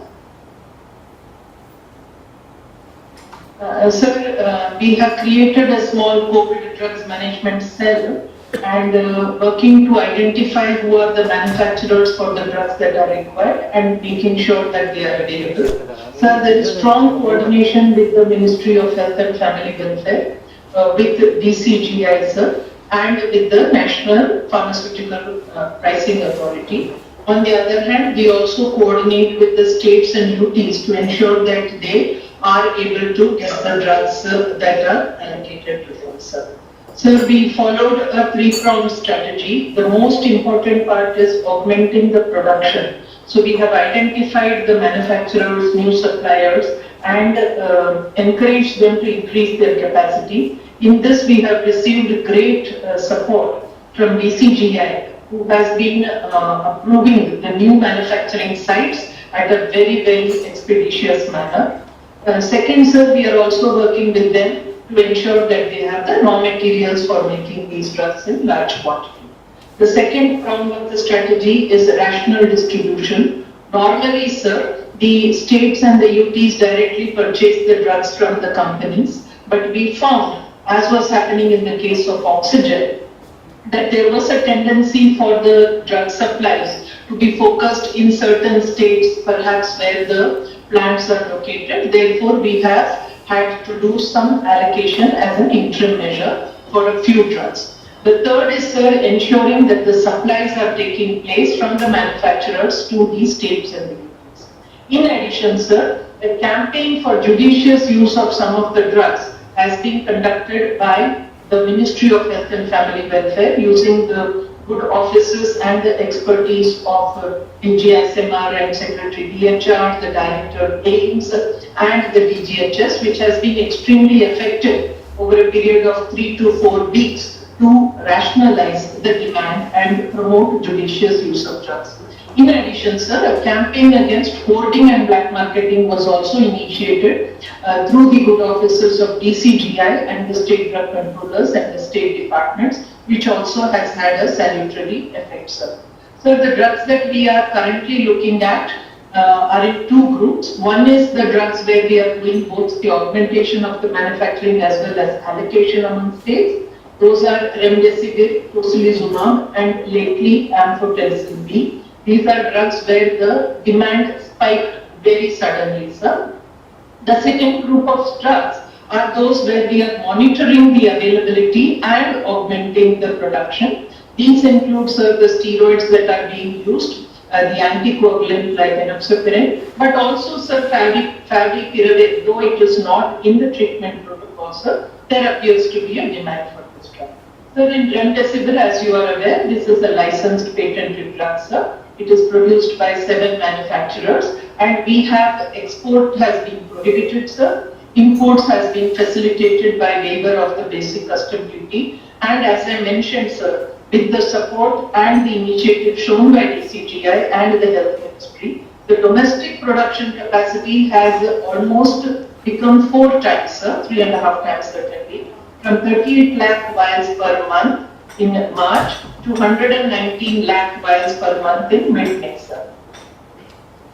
Sir, we have created a small COVID drugs management cell and working to identify who are the manufacturers for the drugs that are required and making sure that they are available. Sir, there is strong coordination with the Ministry of Health and Family Welfare, with DCGI, sir, and with the National Pharmaceutical Pricing Authority. On the other hand, we also coordinate with the states and UTs to ensure that they are able to get the drugs that are allocated to them, sir. Sir, we followed a three-pronged strategy. The most important part is augmenting the production. So we have identified the manufacturers, new suppliers, and encouraged them to increase their capacity. In this, we have received great support from DCGI, who has been approving the new manufacturing sites at a very, very expeditious manner. Second, sir, we are also working with them to ensure that they have the raw materials for making these drugs in large quantity. The second prong of the strategy is rational distribution. Normally, sir, the states and the UTs directly purchase the drugs from the companies, but we found, as was happening in the case of oxygen, that there was a tendency for the drug supplies to be focused in certain states, perhaps where the plants are located. Therefore, we have had to do some allocation as an interim measure for a few drugs. The third is, sir, ensuring that the supplies are taking place from the manufacturers to these states and the UTs. In addition, sir, a campaign for judicious use of some of the drugs has been conducted by the Ministry of Health and Family Welfare using the good offices and the expertise of DGSMR and Secretary DHR, the Director AIMS and the DGHS, which has been extremely effective over a period of 3 to 4 weeks to rationalize the demand and promote judicious use of drugs. In addition, sir, a campaign against hoarding and black marketing was also initiated through the good officers of DCGI and the state drug controllers and the state departments, which also has had a salutary effect, sir. So the drugs that we are currently looking at are in two groups. One is the drugs where we are doing both the augmentation of the manufacturing as well as allocation among states. Those are remdesivir, tocilizumab, and lately amphotericin B. These are drugs where the demand spiked very suddenly, sir. The second group of drugs are those where we are monitoring the availability and augmenting the production. These include, sir, the steroids that are being used, the anticoagulant like enoxaparin, but also, sir, favipiravir, though it is not in the treatment protocol, sir, there appears to be a demand for this drug. Sir, in remdesivir, as you are aware, this is a licensed patented drug, sir. It is produced by 7 manufacturers, and we have export has been prohibited, sir. imports has been facilitated by waiver of the basic custom duty. And as I mentioned, sir, with the support and the initiative shown by DCGI and the Health Ministry, the domestic production capacity has almost become 4 times, sir, 3.5 times certainly, from 38 lakh vials per month in March to 119 lakh vials per month in mid-May, sir.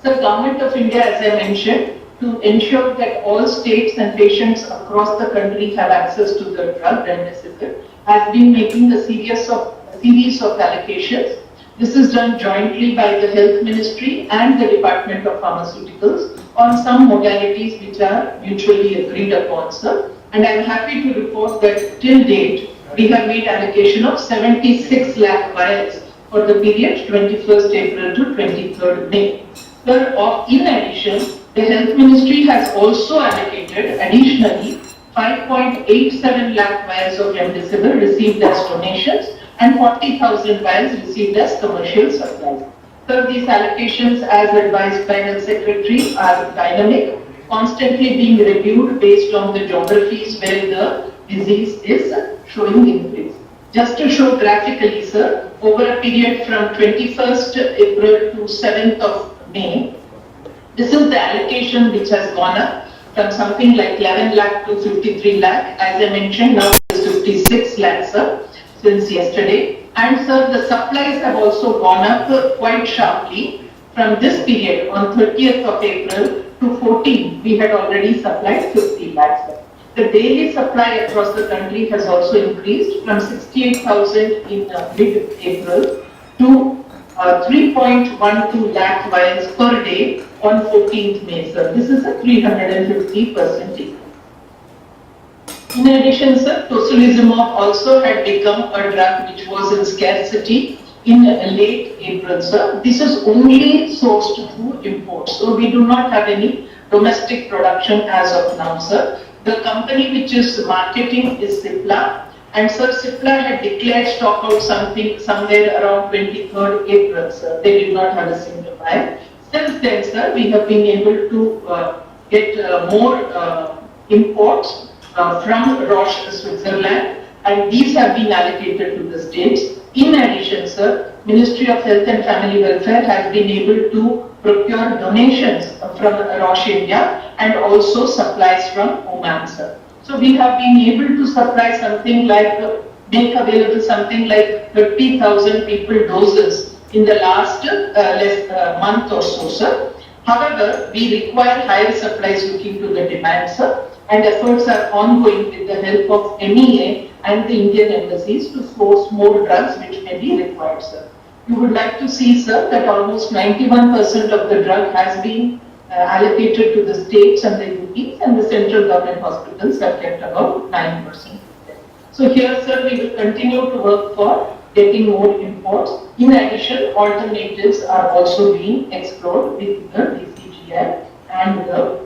So Government of India, as I mentioned, to ensure that all states and patients across the country have access to the drug remdesivir, has been making a series of allocations. This is done jointly by the Health Ministry and the Department of Pharmaceuticals on some modalities which are mutually agreed upon, sir. And I am happy to report that till date, we have made allocation of 76 lakh vials for the period 21st April to 23rd May. Sir, in addition, the Health Ministry has also allocated additionally 5.87 lakh vials of remdesivir received as donations and 40,000 vials received as commercial supplies. So these allocations, as advised by Health Secretary, are dynamic, constantly being reviewed based on the geographies where the disease is showing increase. Just to show graphically, sir, over a period from 21st April to 7th of May, this is the allocation which has gone up from something like 11 lakh to 53 lakh. As I mentioned, now it is 56 lakh, sir, since yesterday. And sir, the supplies have also gone up quite sharply. From this period, on 30th of April to 14th, we had already supplied 50 lakhs, sir. The daily supply across the country has also increased from 68,000 in mid-April to 3.12 lakh vials per day on 14th May, sir. This is a 350% increase. In addition, sir, tocilizumab also had become a drug which was in scarcity in late April, sir. This is only sourced through imports, so we do not have any domestic production as of now, sir. The company which is marketing is Cipla, and sir, Cipla had declared stock out somewhere around 23rd April, sir. They did not have a single vial. Since then, sir, we have been able to get more imports from Roche, Switzerland, and these have been allocated to the states. In addition, sir, Ministry of Health and Family Welfare has been able to procure donations from Roche India and also supplies from Oman, sir. So we have been able to supply something like, make available something like 30,000 people doses in the last month or so, sir. However, we require higher supplies looking to the demand, sir, and efforts are ongoing with the help of MEA and the Indian embassies to source more drugs which may be required, sir. You would like to see, sir, that almost 91% of the drug has been allocated to the states and the UPs, and the central government hospitals have kept about 9%. So here, sir, we will continue to work for getting more imports. In addition, alternatives are also being explored with the DCGI and the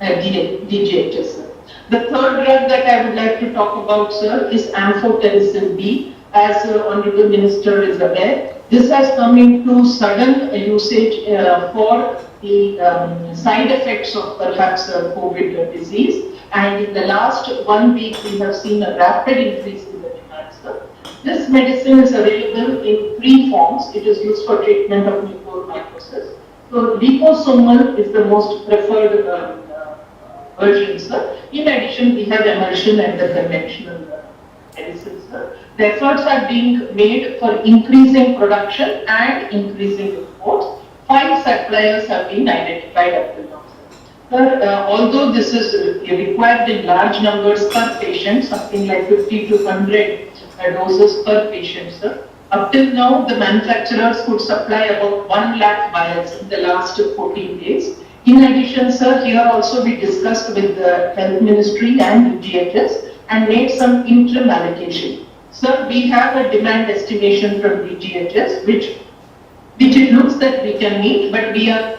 DGHS. The third drug that I would like to talk about, sir, is amphotericin B. As Honorable Minister is aware, this has come into sudden usage for the side effects of perhaps COVID disease, and in the last 1 week we have seen a rapid increase in the demand, sir. This medicine is available in 3 forms. It is used for treatment of mucormycosis. So liposomal is the most preferred version, sir. In addition, we have emulsion and the conventional medicines, sir. The efforts are being made for increasing production and increasing imports. 5 suppliers have been identified up to now, sir. Sir, although this is required in large numbers per patient, something like 50 to 100 doses per patient, sir. Up till now, the manufacturers could supply about 1 lakh vials in the last 14 days. In addition, sir, here also we discussed with the Health Ministry and DGHS and made some interim allocation. Sir, we have a demand estimation from DGHS which it looks that we can meet, but we are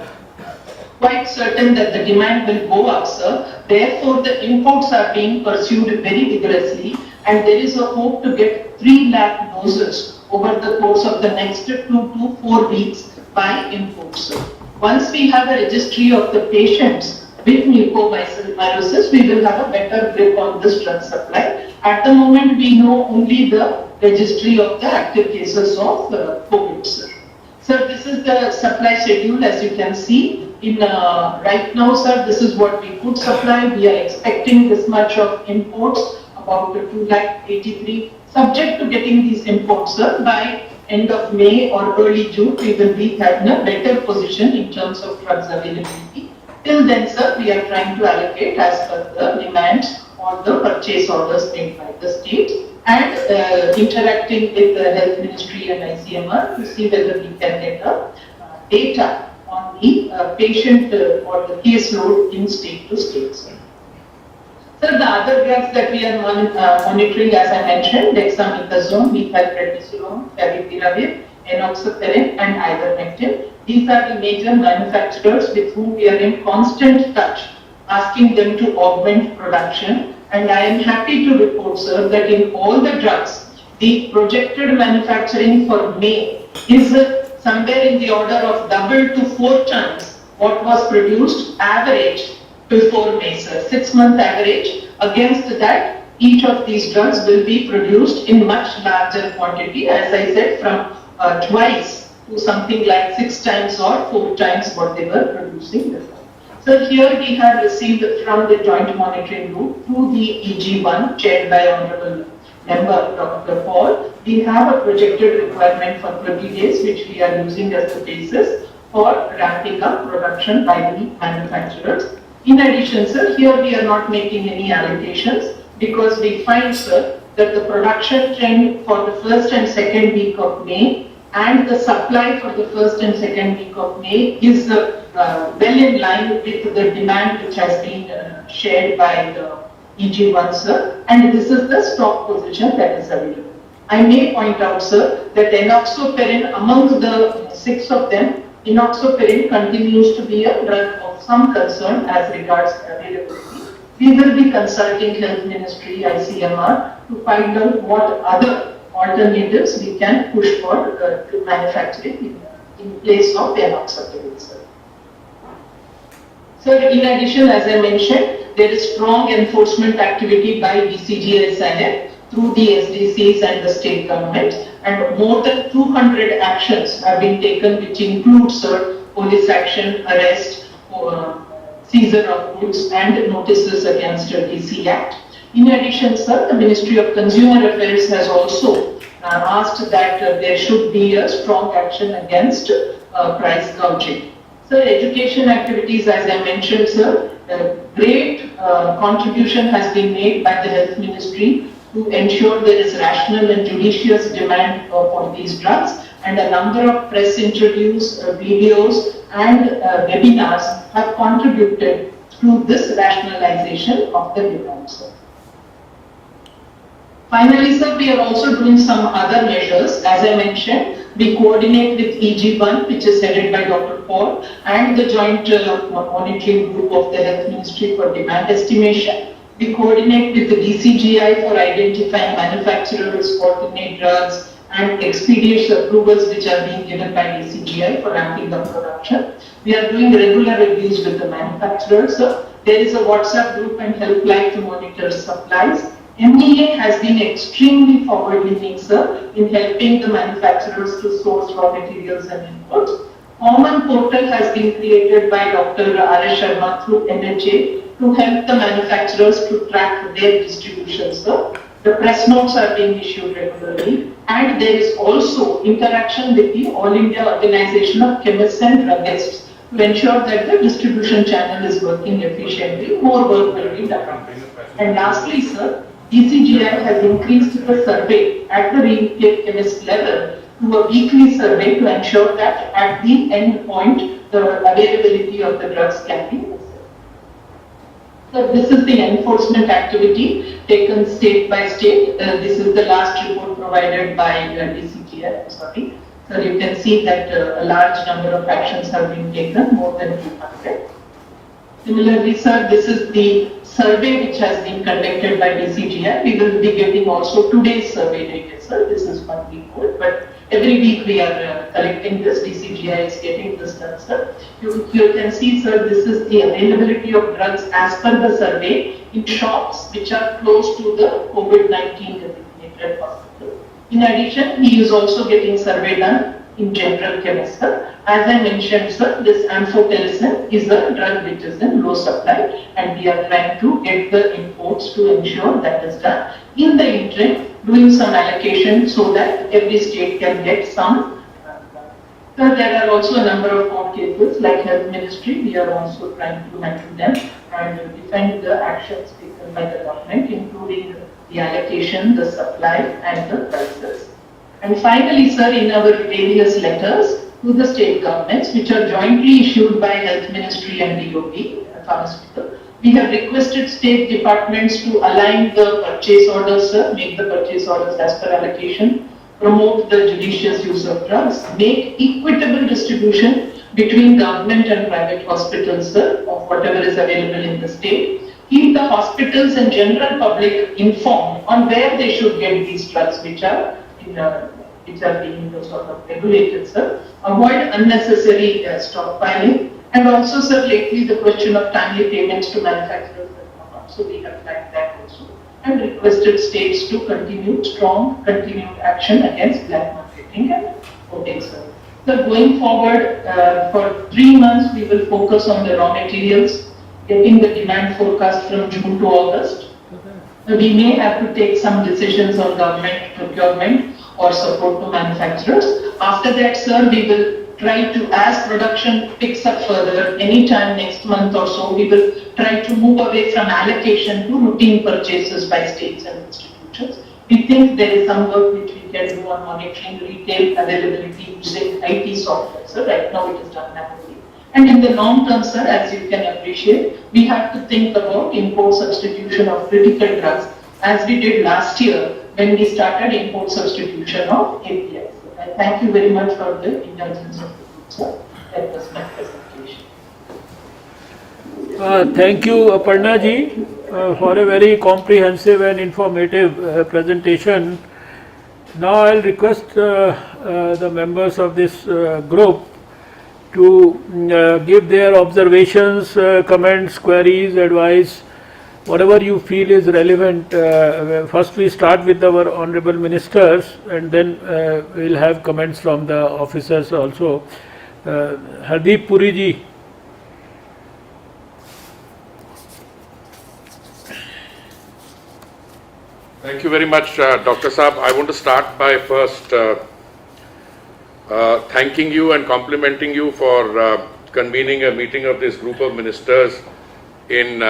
quite certain that the demand will go up, sir. Therefore, the imports are being pursued very vigorously, and there is a hope to get 3 lakh doses over the course of the next 2 to 4 weeks by imports, sir. Once we have a registry of the patients with mucormycosis, we will have a better grip on this drug supply. At the moment, we know only the registry of the active cases of COVID, sir. Sir, this is the supply schedule, as you can see. In right now, sir, this is what we could supply. We are expecting this much of imports, about 283. Subject to getting these imports, sir, by end of May or early June, we will be having a better position in terms of drugs availability. Till then, sir, we are trying to allocate as per the demands or the purchase orders made by the state, and interacting with the Health Ministry and ICMR to see whether we can get data on the patient or the caseload in state to state. Sir, the other drugs that we are monitoring, as I mentioned, dexamethasone, methylprednisolone, favipiravir, enoxaparin, and ivermectin. These are the major manufacturers with whom we are in constant touch, asking them to augment production. And I am happy to report, sir, that in all the drugs, the projected manufacturing for May is somewhere in the order of double to 4 times what was produced average before May, sir. 6-month average. Against that, each of these drugs will be produced in much larger quantity, as I said, from twice to something like 6 times or 4 times what they were producing before. So here we have received from the Joint Monitoring Group through the EG1 chaired by Honorable Member Dr. Paul, we have a projected requirement for 30 days which we are using as the basis for ramping up production by the manufacturers. In addition, sir, here we are not making any allocations because we find, sir, that the production trend for the first and second week of May and the supply for the first and second week of May is well in line with the demand which has been shared by the EG1, sir, and this is the stock position that is available. I may point out, sir, that enoxaparin, among the 6 of them, enoxaparin continues to be a drug of some concern as regards availability. We will be consulting Health Ministry, ICMR, to find out what other alternatives we can push for manufacturing in place of enoxaparin, sir. So in addition, as I mentioned, there is strong enforcement activity by DCGI Sahib through the SDCs and the state government, and more than 200 actions have been taken, which includes police action, arrest, seizure of goods, and notices against the DC Act. In addition, sir, the Ministry of Consumer Affairs has also asked that there should be a strong action against price gouging. So education activities, as I mentioned, sir, great contribution has been made by the Health Ministry to ensure there is rational and judicious demand for these drugs, and a number of press interviews, videos, and webinars have contributed to this rationalization of the demand, sir. Finally, sir, we are also doing some other measures. As I mentioned, we coordinate with EG1, which is headed by Dr. Paul, and the Joint Monitoring Group of the Health Ministry for demand estimation. We coordinate with the DCGI for identifying manufacturers, alternate drugs, and expeditious approvals which are being given by DCGI for ramping up production. We are doing regular reviews with the manufacturers. So there is a WhatsApp group and helpline to monitor supplies. MEA has been extremely forward-leaning, sir, in helping the manufacturers to source raw materials and inputs. Common portal has been created by Dr. R.S. Sharma through NHA to help the manufacturers to track their distribution, sir. The press notes are being issued regularly, and there is also interaction with the All India Organization of Chemists and Druggists to ensure that the distribution channel is working efficiently. More work will be done. And lastly, sir, DCGI has increased the survey at the retail chemist level to a weekly survey to ensure that at the end point, the availability of the drugs can be assessed. So this is the enforcement activity taken state by state. This is the last report provided by DCGI. Sorry. So you can see that a large number of actions have been taken, more than 200. Similarly, sir, this is the survey which has been conducted by DCGI. We will be getting also today's survey data, sir. This is 1 week old, but Every week we are collecting this, DCGI is getting this done, sir. You can see, sir, this is the availability of drugs as per the survey in shops which are close to the COVID-19 designated hospital. In addition, he is also getting survey done in general chemist, sir. As I mentioned, sir, this amphotericin is a drug which is in low supply, and we are trying to get the imports to ensure that is done. In the interim, doing some allocation so that every state can get some. Sir, there are also a number of court cases like Health Ministry. We are also trying to handle them and defend the actions taken by the government, including the allocation, the supply, and the prices. And finally, sir, in our various letters to the state governments, which are jointly issued by Health Ministry and DOT, pharmaceutical, we have requested state departments to align the purchase orders, sir, make the purchase orders as per allocation, promote the judicious use of drugs, make equitable distribution between government and private hospitals, sir, of whatever is available in the state. Keep the hospitals and general public informed on where they should get these drugs which are being sort of regulated, sir. Avoid unnecessary stockpiling. And also, sir, lately the question of timely payments to manufacturers has come up. So we have flagged that also and requested states to continued action against black marketing and hoarding, sir. So going forward, for 3 months, we will focus on the raw materials, getting the demand forecast from June to August. We may have to take some decisions on government procurement or support to manufacturers. After that, sir, we will try to, as production picks up further, anytime next month or so, we will try to move away from allocation to routine purchases by states and institutions. We think there is some work which we can do on monitoring retail availability using IT software. So right now it is done manually. And in the long term, sir, as you can appreciate, we have to think about import substitution of critical drugs, as we did last year when we started import substitution of APIs. Thank you very much for the indulgence of the group, sir. That was my presentation. Thank you, Aparna ji, for a very comprehensive and informative presentation. Now I'll request the members of this group to give their observations, comments, queries, advice, whatever you feel is relevant. First we start with our honorable ministers, and then we'll have comments from the officers also. Hardeep Puri ji. Thank you very much, Dr. Saab. I want to start by first thanking you and complimenting you for convening a meeting of this group of ministers in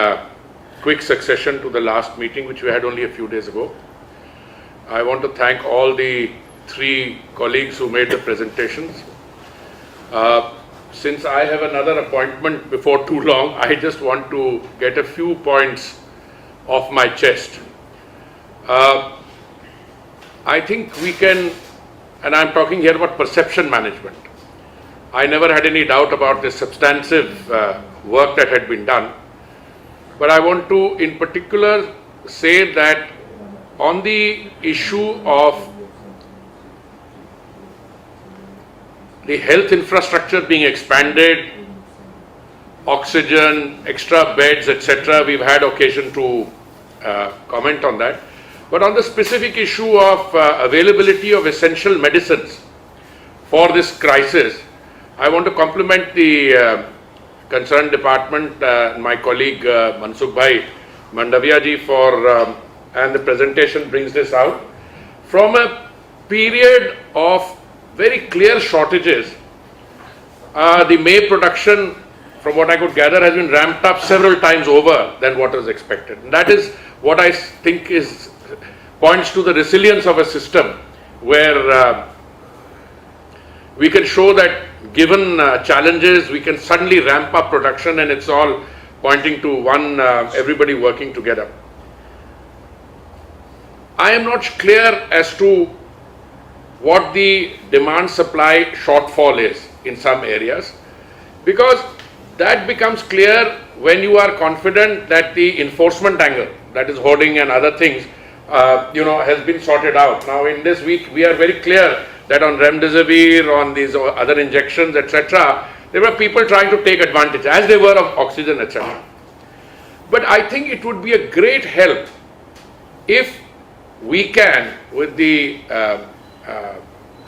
quick succession to the last meeting, which we had only a few days ago. I want to thank all the 3 colleagues who made the presentations. Since I have another appointment before too long, I just want to get a few points off my chest. I think we can, and I'm talking here about perception management. I never had any doubt about the substantive work that had been done. But I want to in particular say that on the issue of the health infrastructure being expanded, oxygen, extra beds, etc., we've had occasion to comment on that. But on the specific issue of availability of essential medicines for this crisis, I want to compliment the concerned department, my colleague Mansukh Bhai Mandavia ji for, and the presentation brings this out. From a period of very clear shortages, the May production, from what I could gather, has been ramped up several times over than what was expected. And that is what I think is points to the resilience of a system where we can show that given challenges, we can suddenly ramp up production, and it's all pointing to one, everybody working together. I am not clear as to what the demand supply shortfall is in some areas, because that becomes clear when you are confident that the enforcement angle, that is hoarding and other things, has been sorted out. Now in this week we are very clear that on remdesivir, on these other injections, etc., there were people trying to take advantage, as they were of oxygen, etc. But I think it would be a great help if we can, with the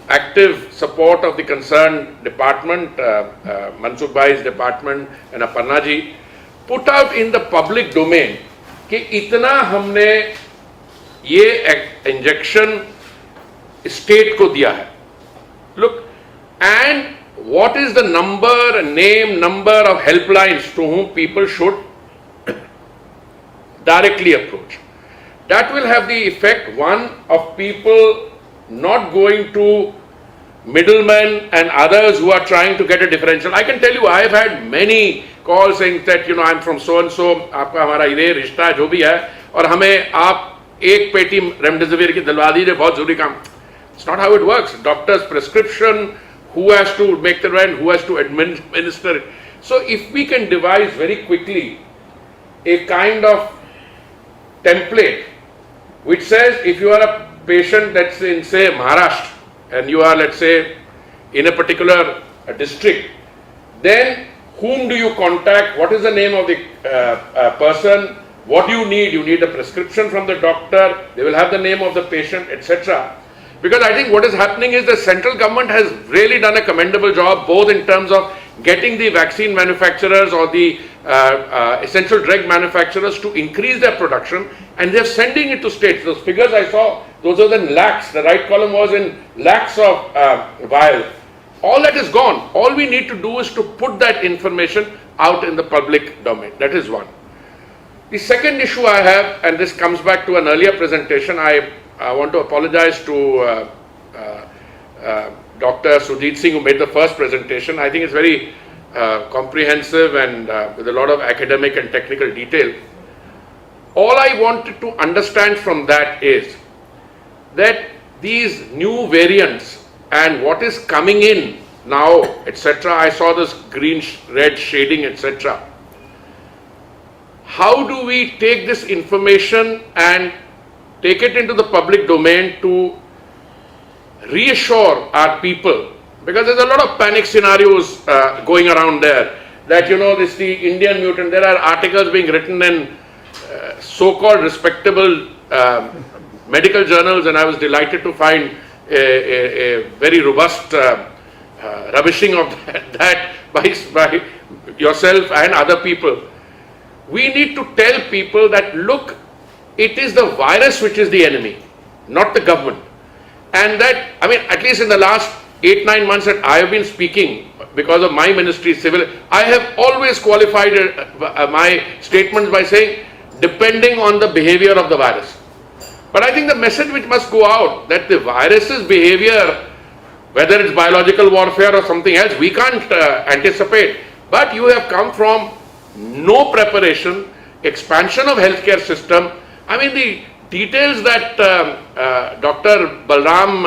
active support of the concerned department, Mansukh Bhai's department and Aparna ji, put out in the public domain कि इतना हमने ये injection state को दिया है. Look, and what is the name number of helplines to whom people should directly approach. That will have the effect, one, of people not going to middlemen and others who are trying to get a differential. I can tell you, I have had many calls saying that, I'm from so and so, आपका हमारा ये रिश्ता जो भी है, और हमें आप एक पेटी रेमडेसिविर की दिलवा दीजिए, बहुत जरूरी काम. It's not how it works. Doctor's prescription, who has to make the rent, who has to administer it. So if we can devise very quickly a kind of template which says if you are a patient that's in, say, Maharashtra, and you are, let's say, in a particular district, then whom do you contact, what is the name of the person, what do you need? You need a prescription from the doctor, they will have the name of the patient, etc. Because I think what is happening is the central government has really done a commendable job, both in terms of getting the vaccine manufacturers or the essential drug manufacturers to increase their production, and they are sending it to states. Those figures I saw, those are in lakhs. The right column was in lakhs of vials. All that is gone. All we need to do is to put that information out in the public domain. That is one. The second issue I have, and this comes back to an earlier presentation, I want to apologize to Dr. Sujit Singh, who made the first presentation. I think it's very comprehensive and with a lot of academic and technical detail. All I wanted to understand from that is that these new variants and what is coming in now, etc. I saw this green, red shading, etc. How do we take this information and take it into the public domain to reassure our people? Because there's a lot of panic scenarios going around there, that this the Indian mutant. There are articles being written in so-called respectable medical journals, and I was delighted to find a very robust rubbishing of that by yourself and other people. We need to tell people that, look, it is the virus which is the enemy, not the government. And that, at least in the last 8-9 months that I have been speaking, because of my ministry, civil, I have always qualified my statements by saying, depending on the behavior of the virus. But I think the message which must go out, that the virus's behavior, whether it's biological warfare or something else, we can't anticipate. But you have come from no preparation, expansion of healthcare system. The details that Dr. Balram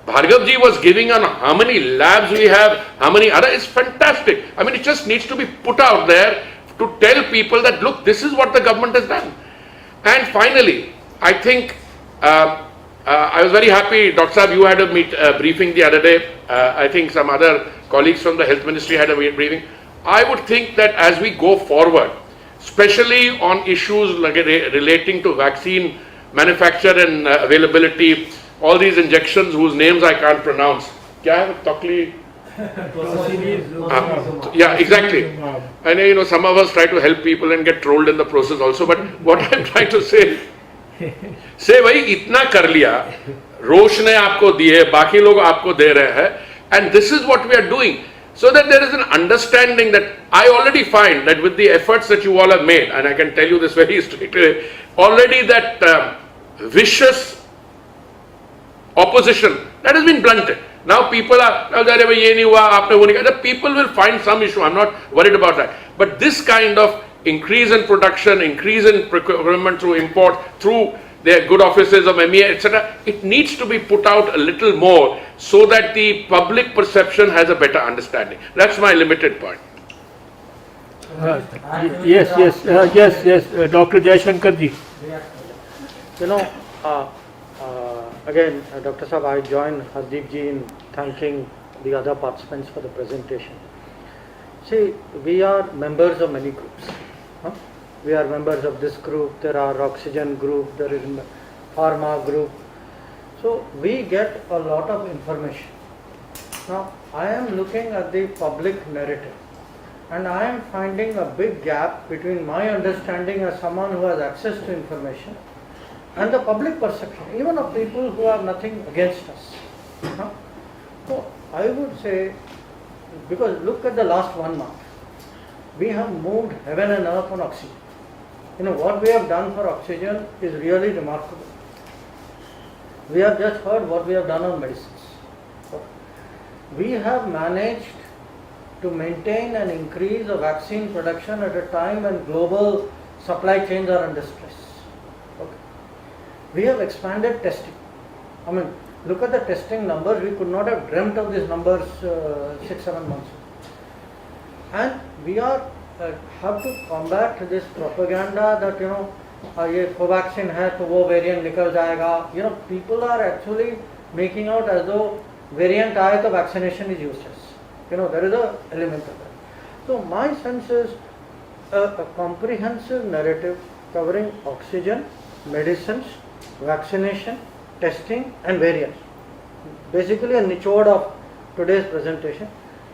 Bhargav ji was giving on how many labs we have, how many other, is fantastic. it just needs to be put out there to tell people that, look, this is what the government has done. And finally, I think, I was very happy, Dr. Saab, you had a briefing the other day. I think some other colleagues from the health ministry had a briefing. I would think that as we go forward, especially on issues like relating to vaccine manufacture and availability, all these injections whose names I can't pronounce. Kya hai? Tokli? Yeah, exactly. I know, some of us try to help people and get trolled in the process also, but what I'm trying to say भाई इतना कर लिया, रोश ने आपको दिए, बाकी लोग आपको दे रहे हैं, and this is what we are doing. So that there is an understanding that I already find that with the efforts that you all have made, and I can tell you this very strictly, already that vicious opposition, that has been blunted. Now people are, the people will find some issue, I'm not worried about that. But this kind of increase in production, increase in procurement through import, through their good offices of MEA, etc., it needs to be put out a little more so that the public perception has a better understanding. That's my limited point. Yes, Dr. Jaishankar ji. Again, Dr. Saab, I join Hardeep ji in thanking the other participants for the presentation. See, we are members of many groups. Huh? We are members of this group, there are oxygen group, there is pharma group. So we get a lot of information. Now, I am looking at the public narrative and I am finding a big gap between my understanding as someone who has access to information and the public perception, even of people who have nothing against us. Huh? So I would say, because look at the last 1 month, we have moved heaven and earth on oxygen. You know, what we have done for oxygen is really remarkable. We have just heard what we have done on medicines. We have managed to maintain an increase of vaccine production at a time when global supply chains are under stress. Okay. We have expanded testing. I mean, look at the testing numbers. We could not have dreamt of these numbers 6-7 months ago. And we are have to combat this propaganda that, you know, ये Covaxin है तो वो variant निकल जाएगा. You know, people are actually making out as though variant आए तो vaccination is useless. You know, there is a element of that. So my sense is a comprehensive narrative covering oxygen, medicines, vaccination, testing and variants. Basically a nichod of today's presentation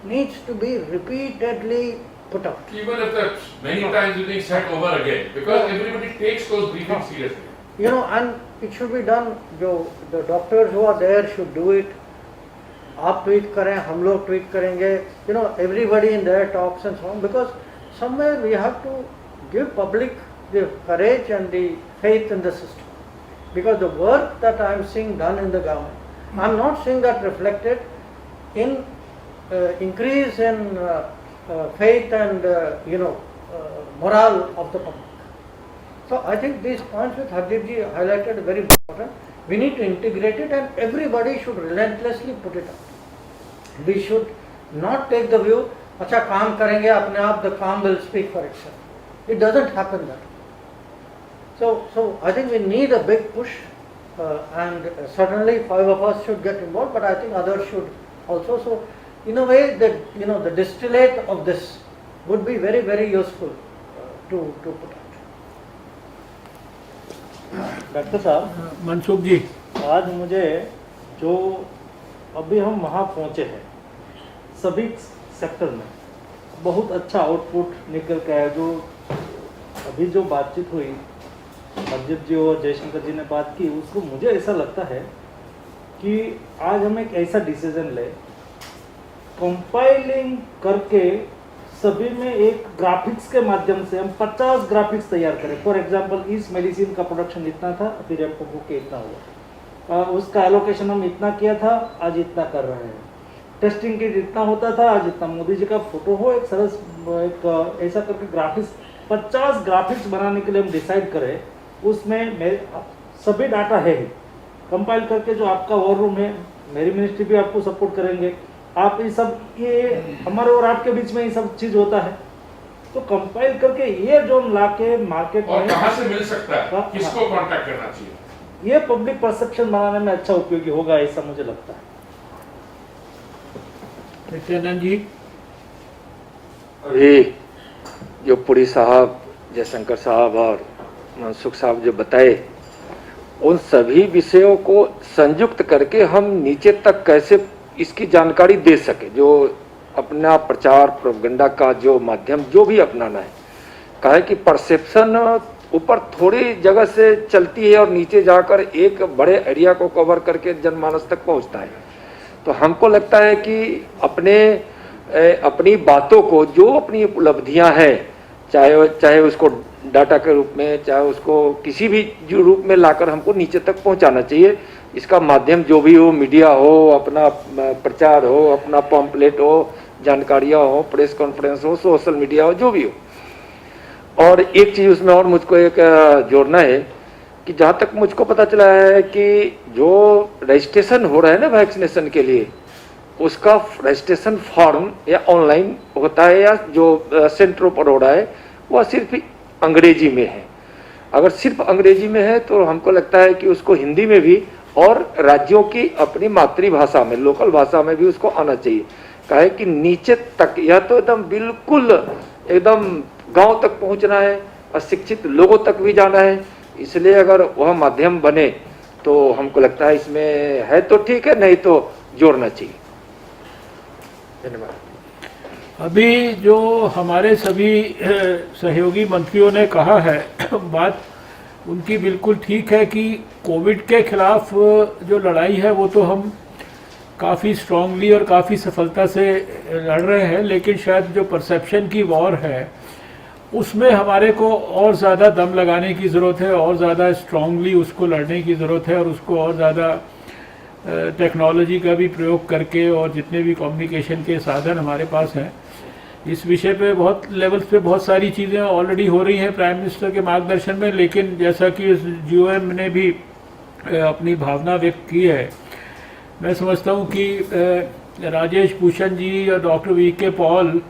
needs to be repeatedly put out. Even if that's many times being said over again, because everybody takes those briefings seriously. You know, and it should be done. The doctors who are there should do it. आप tweet करें, हम लोग tweet करेंगे. You know, everybody in their talks and so on, because somewhere we have to give public the courage and the faith in the system. Because the work that I am seeing done in the government, I am not seeing that reflected in increase in faith and morale of the public. So I think these points which Hardeep ji highlighted are very important. We need to integrate it and everybody should relentlessly put it out. We should not take the view, अच्छा काम करेंगे अपने आप, the calm will speak for itself. It doesn't happen that way. So I think we need a big push and certainly 5 of us should get involved, but I think others should also. So in a way that, you know, the distillate of this would be very, very useful to put out. Doctor साहब, मनसुख जी, आज मुझे जो अभी हम वहाँ पहुँचे हैं सभी सेक्टर में बहुत अच्छा आउटपुट निकल के आया. जो अभी जो बातचीत हुई अजित जी और जयशंकर जी ने बात की, उसको मुझे ऐसा लगता है कि आज हम एक ऐसा डिसीजन ले, कंपाइलिंग करके सभी में एक ग्राफिक्स के माध्यम से हम 50 ग्राफिक्स तैयार करें. फॉर एग्जांपल, इस मेडिसिन का प्रोडक्शन इतना था, फिर हमको बुके इतना हुआ, उसका एलोकेशन हम इतना किया था, आज इतना कर रहे हैं. टेस्टिंग किट इतना होता था, आज इतना. मोदी जी का फोटो हो, एक सरस एक ऐसा करके ग्राफिक्स 50 ग्राफिक्स बनाने के लिए हम डिसाइड करें. उसमें सभी डाटा है कंपाइल करके. जो आपका वॉर रूम है, मेरी मिनिस्ट्री भी आपको सपोर्ट करेंगे. आप ये सब, ये हमारे और आपके बीच में ये सब चीज होता है, तो कंपाइल करके ये जो लाके मार्केट और में कहाँ से मिल सकता है, किसको कांटेक्ट करना चाहिए, ये पब्लिक परसेप्शन बनाने में अच्छा उपयोगी होगा, ऐसा मुझे लगता है. नित्यानंद जी, अभी जो पुरी साहब, जयशंकर साहब और मनसुख साहब जो बताए, उन सभी विषयों को संयुक्त करके हम नीचे तक कैसे इसकी जानकारी दे सके. जो अपना प्रचार प्रोपेगेंडा का जो माध्यम जो भी अपनाना है, कहे कि परसेप्शन ऊपर थोड़ी जगह से चलती है और नीचे जाकर एक बड़े एरिया को कवर करके जनमानस तक पहुंचता है. तो हमको लगता है कि अपनी बातों को, जो अपनी उपलब्धियां हैं, चाहे उसको डाटा के रूप में, चाहे उसको किसी भी जो रूप में लाकर हमको नीचे तक पहुंचाना चाहिए. इसका माध्यम जो भी हो, मीडिया हो, अपना प्रचार हो, अपना पम्पलेट हो, जानकारियाँ हो, प्रेस कॉन्फ्रेंस हो, सोशल मीडिया हो, जो भी हो. और एक चीज़ उसमें और मुझको एक जोड़ना है कि जहाँ तक मुझको पता चला है कि जो रजिस्ट्रेशन हो रहा है ना वैक्सीनेशन के लिए, उसका रजिस्ट्रेशन फॉर्म या ऑनलाइन होता है या जो सेंटरों पर हो रहा है, वह सिर्फ अंग्रेजी में है. अगर सिर्फ अंग्रेजी में है तो हमको लगता है कि उसको हिंदी में भी और राज्यों की अपनी मातृभाषा में, लोकल भाषा में भी उसको आना चाहिए। कहे कि नीचे तक, यह तो एकदम बिल्कुल एकदम गांव तक पहुंचना है, अशिक्षित लोगों तक भी जाना है। इसलिए अगर वह माध्यम बने तो हमको लगता है इसमें है तो ठीक है, नहीं तो जोड़ना चाहिए। धन्यवाद। अभी जो हमारे सभी सहयोगी मंत्रियों ने कहा है बात उनकी बिल्कुल ठीक है कि कोविड के खिलाफ जो लड़ाई है वो तो हम काफ़ी स्ट्रांगली और काफ़ी सफलता से लड़ रहे हैं, लेकिन शायद जो परसेप्शन की वॉर है उसमें हमारे को और ज़्यादा दम लगाने की ज़रूरत है, और ज़्यादा स्ट्रांगली उसको लड़ने की ज़रूरत है, और उसको और ज़्यादा टेक्नोलॉजी का भी प्रयोग करके और जितने भी कम्युनिकेशन के साधन हमारे पास हैं इस विषय पे बहुत लेवल्स पे बहुत सारी चीज़ें ऑलरेडी हो रही हैं प्राइम मिनिस्टर के मार्गदर्शन में। लेकिन जैसा कि GOM ने भी अपनी भावना व्यक्त की है, मैं समझता हूँ कि राजेश भूषण जी और डॉक्टर VK पॉल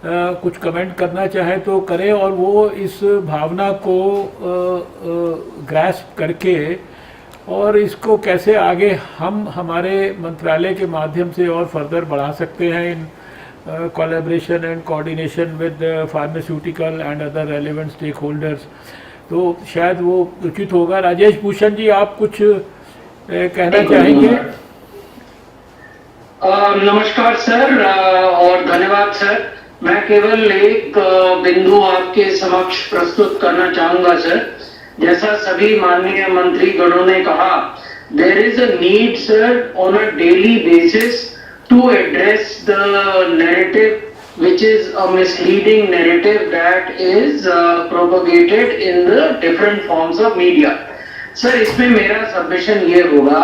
कुछ कमेंट करना चाहे तो करें, और वो इस भावना को ग्रैस्प करके और इसको कैसे आगे हम हमारे मंत्रालय के माध्यम से और फर्दर बढ़ा सकते हैं इन collaboration and coordination with the pharmaceutical and other relevant stakeholders, तो शायद वो उचित होगा। राजेश भूषण जी, आप कुछ कहना चाहेंगे? नमस्कार सर और धन्यवाद सर। मैं केवल एक बिंदु आपके समक्ष प्रस्तुत करना चाहूंगा सर। जैसा सभी माननीय मंत्री गणों ने कहा, there is a need sir on a daily basis to address the narrative which is a misleading narrative that is propagated in the different forms of media. Sir, इसमें मेरा सबमिशन ये होगा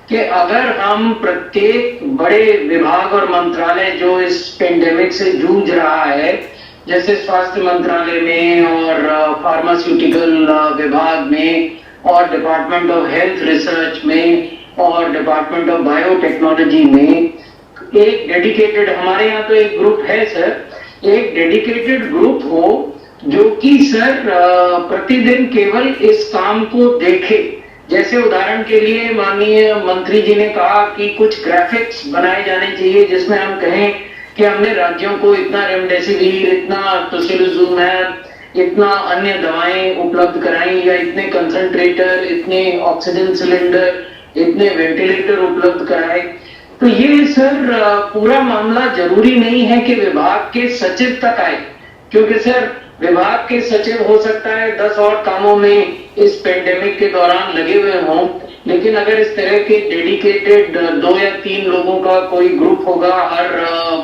कि अगर हम प्रत्येक बड़े विभाग और मंत्रालय जो इस पेंडेमिक से जूझ रहा है, जैसे स्वास्थ्य मंत्रालय में और फार्मास्यूटिकल विभाग में और डिपार्टमेंट ऑफ हेल्थ रिसर्च में और डिपार्टमेंट ऑफ बायोटेक्नोलॉजी में एक डेडिकेटेड, हमारे यहाँ तो एक ग्रुप है सर, एक डेडिकेटेड ग्रुप हो जो कि सर प्रतिदिन केवल इस काम को देखे। जैसे उदाहरण के लिए माननीय मंत्री जी ने कहा कि कुछ ग्राफिक्स बनाए जाने चाहिए जिसमें हम कहें कि हमने राज्यों को इतना रेमडेसिविर, इतना टोसिलिजुमैब, इतना अन्य दवाएं उपलब्ध कराई, या इतने कंसंट्रेटर, इतने ऑक्सीजन सिलेंडर, इतने वेंटिलेटर उपलब्ध कराए। तो ये सर पूरा मामला जरूरी नहीं है कि विभाग के सचिव तक आए, क्योंकि सर विभाग के सचिव हो सकता है 10 और कामों में इस पेंडेमिक के दौरान लगे हुए हों, लेकिन अगर इस तरह के डेडिकेटेड 2 या 3 लोगों का कोई ग्रुप होगा हर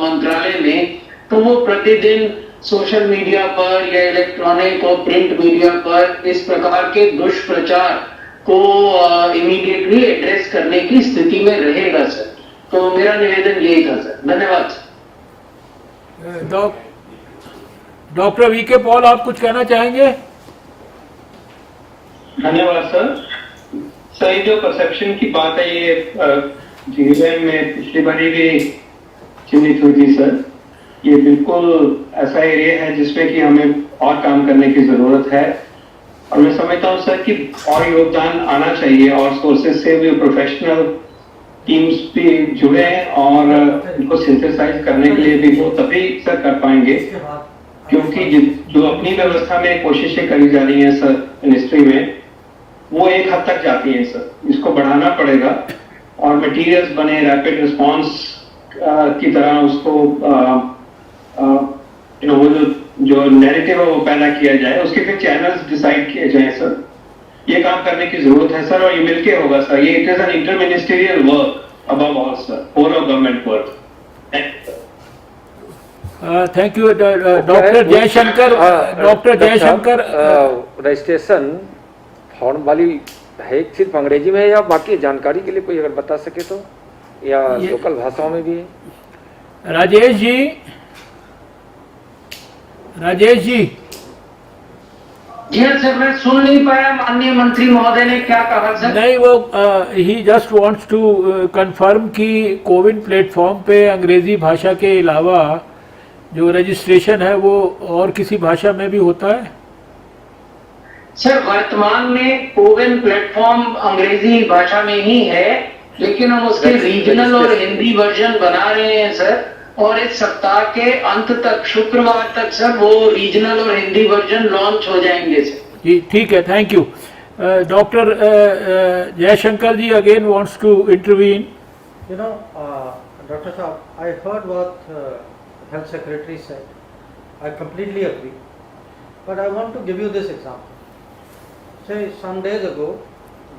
मंत्रालय में, तो वो प्रतिदिन सोशल मीडिया पर या इलेक्ट्रॉनिक और प्रिंट मीडिया पर इस प्रकार के दुष्प्रचार को इमीडिएटली एड्रेस करने की स्थिति में रहेगा सर। तो मेरा निवेदन यही था सर। धन्यवाद सर। डॉक्टर VK पॉल, आप कुछ कहना चाहेंगे? धन्यवाद सर। सर, ये जो परसेप्शन की बात है ये GOM में पिछली बार भी चिन्हित हुई थी सर। ये बिल्कुल ऐसा एरिया है जिसमें कि हमें और काम करने की जरूरत है, और मैं समझता हूँ सर कि और योगदान आना चाहिए और सोर्सेज से भी प्रोफेशनल टीम्स भी जुड़े हैं और इनको सिंथेसाइज करने के लिए भी वो तभी सर कर पाएंगे, क्योंकि जो अपनी व्यवस्था में कोशिशें करी जा रही हैं सर मिनिस्ट्री में, वो एक हद तक जाती हैं सर। इसको बढ़ाना पड़ेगा और मटेरियल्स बने, रैपिड रिस्पांस की तरह उसको वो जो नैरेटिव है वो पैदा किया जाए, उसके फिर चैनल्स डिसाइड किए जाए सर। ये काम करने की जरूरत है सर, और ये मिलके होगा सर। ये it is an interministerial work above all sir, whole of government work. Thank you doctor Jaishankar. Doctor Jaishankar, registration form वाली है सिर्फ अंग्रेजी में या बाकी जानकारी के लिए कोई अगर बता सके तो, या लोकल भाषाओं में भी है? राजेश जी, राजेश जी। जी हाँ सर, मैं सुन नहीं पाया माननीय मंत्री महोदय ने क्या कहा सर। नहीं, वो ही जस्ट वांट्स टू कंफर्म कि कोविन प्लेटफॉर्म पे अंग्रेजी भाषा के अलावा जो रजिस्ट्रेशन है वो और किसी भाषा में भी होता है? सर वर्तमान में कोविन प्लेटफॉर्म अंग्रेजी भाषा में ही है, लेकिन हम उसके रीजनल और हिंदी वर्जन बना रहे हैं सर, और इस सप्ताह के अंत तक, शुक्रवार तक सर, वो रीजनल और हिंदी वर्जन लॉन्च हो जाएंगे सर। जी ठीक है, thank you. Doctor Jaishankar ji again wants to intervene. You know, Dr. Saab, I heard what Health Secretary said. I completely agree. But I want to give you this example. Say, some days ago,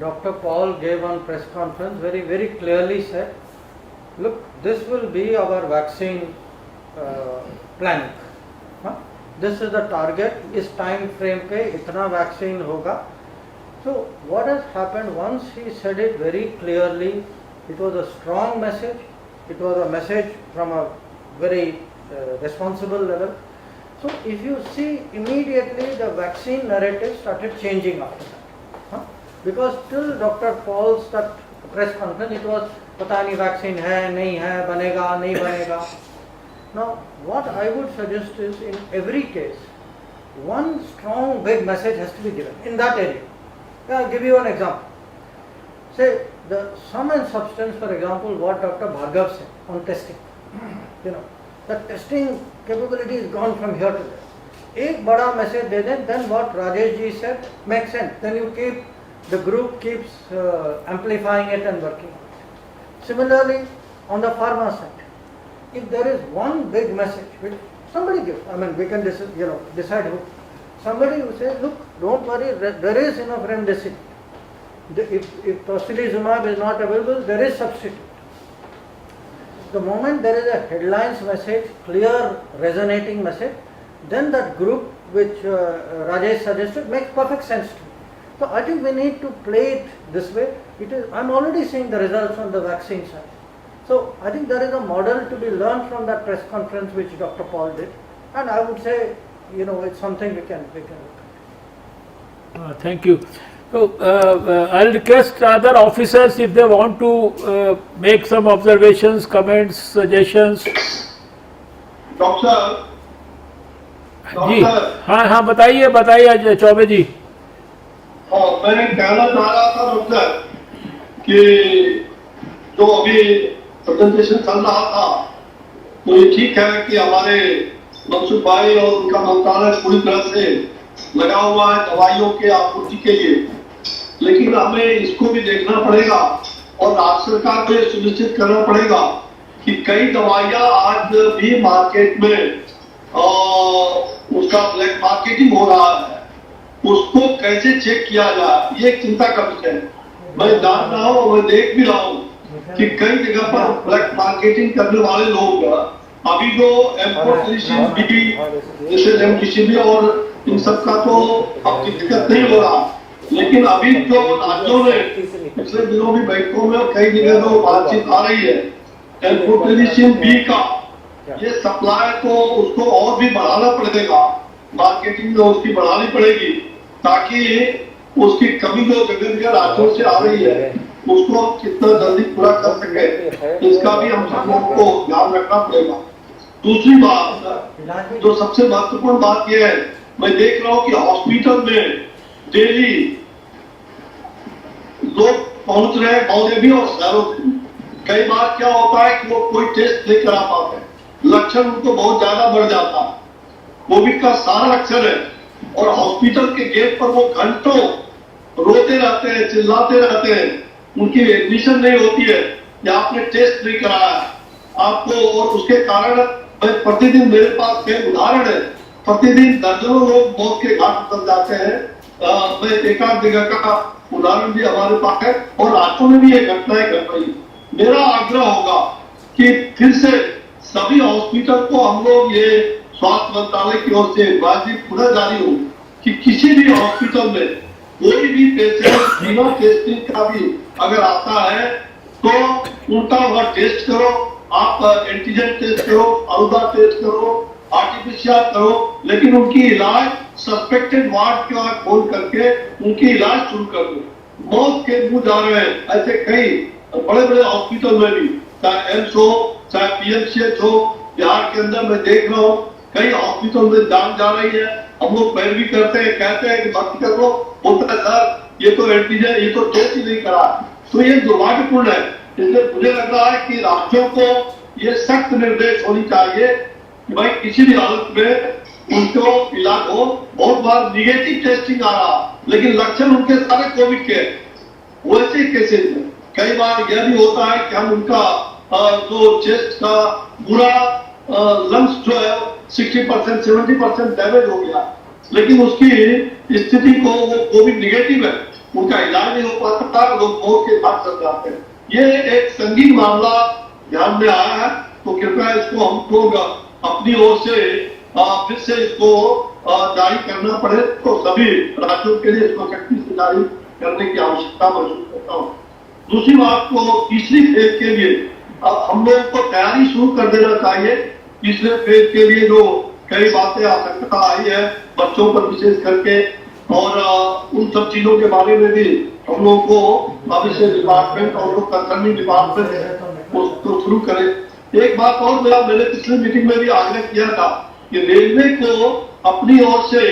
Dr. Paul gave one press conference, very clearly said, look, this will be our vaccine planning. Huh? This is the target, इस time frame पे इतना vaccine होगा. So, what has happened once he said it very clearly, it was a strong message, it was a message from a very responsible level. So if you see, immediately the vaccine narrative started changing after that. Huh? Because till Dr. Paul's that press conference, it was पता नहीं vaccine है, नहीं है, बनेगा, नहीं बनेगा. Now what I would suggest is, in every case, one strong big message has to be given in that area. I'll give you an example. Say, the sum and substance, for example, what Dr. Bhargav said on testing. You know, the testing capability is gone from here to there. एक बड़ा message दे दें, then what Rajesh ji said makes sense. Then you keep, the group keeps amplifying it and working on it. Similarly, on the pharma side, if there is one big message which somebody gives, I mean, we can decide who. Somebody who says, look, don't worry, there is enough remdesivir. If tocilizumab is not available, there is substitute. The moment there is a headlines message, clear resonating message, then that group which Rajesh suggested makes perfect sense to me. So I think we need to play it this way. I'm already seeing the results on the vaccine side. So I think there is a model to be learned from that press conference which Dr. Paul did, and I would say, you know, it's something we can look at. Thank you. So I'll request other officers if they want to make some observations, comments, suggestions. Doctor जी हाँ बताइए चौबे जी। हाँ, मैं कहना चाह रहा था doctor कि जो अभी प्रेजेंटेशन चल रहा था, तो ये ठीक है कि हमारे मनसुख भाई और उनका मंत्रालय पूरी तरह से लगा हुआ है दवाइयों के आपूर्ति के लिए, लेकिन हमें इसको भी देखना पड़ेगा और राज्य सरकार को सुनिश्चित करना पड़ेगा कि कई दवाइयां आज भी मार्केट में उसका ब्लैक मार्केटिंग हो रहा है, उसको कैसे चेक किया जाए, ये एक चिंता का विषय है। मैं जान रहा हूँ और मैं देख भी रहा हूँ कि कई जगह पर ब्लैक मार्केटिंग करने वाले लोग अभी जो एम्पोटेरिशिन भी, जैसे रेमडेसिविर और इन सब का तो अब दिक्कत नहीं हो रहा, लेकिन अभी जो राज्यों ने पिछले दिनों भी बैठकों में कई जगह जो बातचीत आ रही है, एम्पोटेरिशिन बी का ये सप्लाई तो उसको और भी बढ़ाना पड़ेगा, मार्केटिंग में उसकी बढ़ानी पड़ेगी, ताकि उसकी कमी जो जगह जगह राज्यों से आ रही है उसको कितना जल्दी पूरा कर सके, इसका भी हम सब लोगों को ध्यान रखना पड़ेगा। दूसरी बात, जो सबसे महत्वपूर्ण बात यह है, मैं देख रहा हूँ कि हॉस्पिटल में डेली लोग पहुंच रहे हैं, गाँव भी और शहरों से। कई बार क्या होता है कि वो कोई टेस्ट नहीं करा पाते, लक्षण उनको बहुत ज्यादा बढ़ जाता है, कोविड का सारा लक्षण है, और हॉस्पिटल के गेट पर वो घंटों रोते रहते हैं, चिल्लाते रहते हैं, उनकी एडमिशन नहीं होती है या आपने टेस्ट नहीं कराया आपको, और उसके कारण मैं प्रतिदिन, मेरे पास कई उदाहरण है, प्रतिदिन दर्जनों लोग मौत के घाट उतर जाते हैं। मैं एक आध जगह का उदाहरण भी हमारे पास है और राज्यों में भी ये घटनाएं घट रही। मेरा आग्रह होगा कि फिर से सभी हॉस्पिटल को हम लोग ये स्वास्थ्य मंत्रालय की ओर से एडवाइजरी पुनः जारी हो कि किसी भी हॉस्पिटल में कोई भी पेशेंट बिना टेस्टिंग का भी अगर आता है तो उनका वह टेस्ट करो, आप एंटीजन टेस्ट करो, अरुदा टेस्ट करो, आरटीपीसीआर करो, लेकिन उनकी इलाज सस्पेक्टेड वार्ड के बाद खोल करके उनकी इलाज शुरू कर दो। मौत के मुंह जा रहे हैं ऐसे कई बड़े बड़े हॉस्पिटल में भी, चाहे एम्स हो चाहे पीएमसीएच हो, बिहार के अंदर मैं देख रहा हूँ कई हॉस्पिटल में जान जा रही है। हम लोग पैरवी करते हैं, कहते हैं कि भक्ति कर लो, बोलता है सर ये तो एंटीजन, ये तो टेस्ट ही नहीं करा। तो ये दुर्भाग्यपूर्ण है। इसलिए मुझे लग रहा है कि राज्यों को ये सख्त निर्देश होनी चाहिए कि भाई किसी भी हालत में उनको इलाज हो। बहुत बार निगेटिव टेस्टिंग आ रहा, लेकिन लक्षण उनके सारे कोविड के, वैसे केसेस में कई बार यह भी होता है कि हम उनका जो चेस्ट का पूरा लंग्स जो है 60% 70% डैमेज हो गया, लेकिन उसकी स्थिति को वो कोविड निगेटिव है, उनका इलाज नहीं हो पाता, लोग मौत के घाट चल जाते हैं। ये एक संगीन मामला ध्यान में आया है, तो कृपया इसको हम लोग अपनी ओर से फिर से इसको जारी करना पड़े, तो सभी राज्यों के लिए इसको सख्ती से जारी करने की आवश्यकता महसूस करता हूँ। दूसरी बात को तीसरी फेज के लिए अब हम लोगों को तैयारी शुरू कर देना चाहिए। तीसरे फेज के लिए जो कई बातें आवश्यकता आई है बच्चों पर विशेष करके, और उन सब चीजों के बारे में भी हम लोग को भविष्य डिपार्टमेंट और लोग कंसर्निंग डिपार्टमेंट उसको शुरू करें। एक बात और मैंने पिछले मीटिंग में भी आग्रह किया था कि रेलवे को अपनी ओर से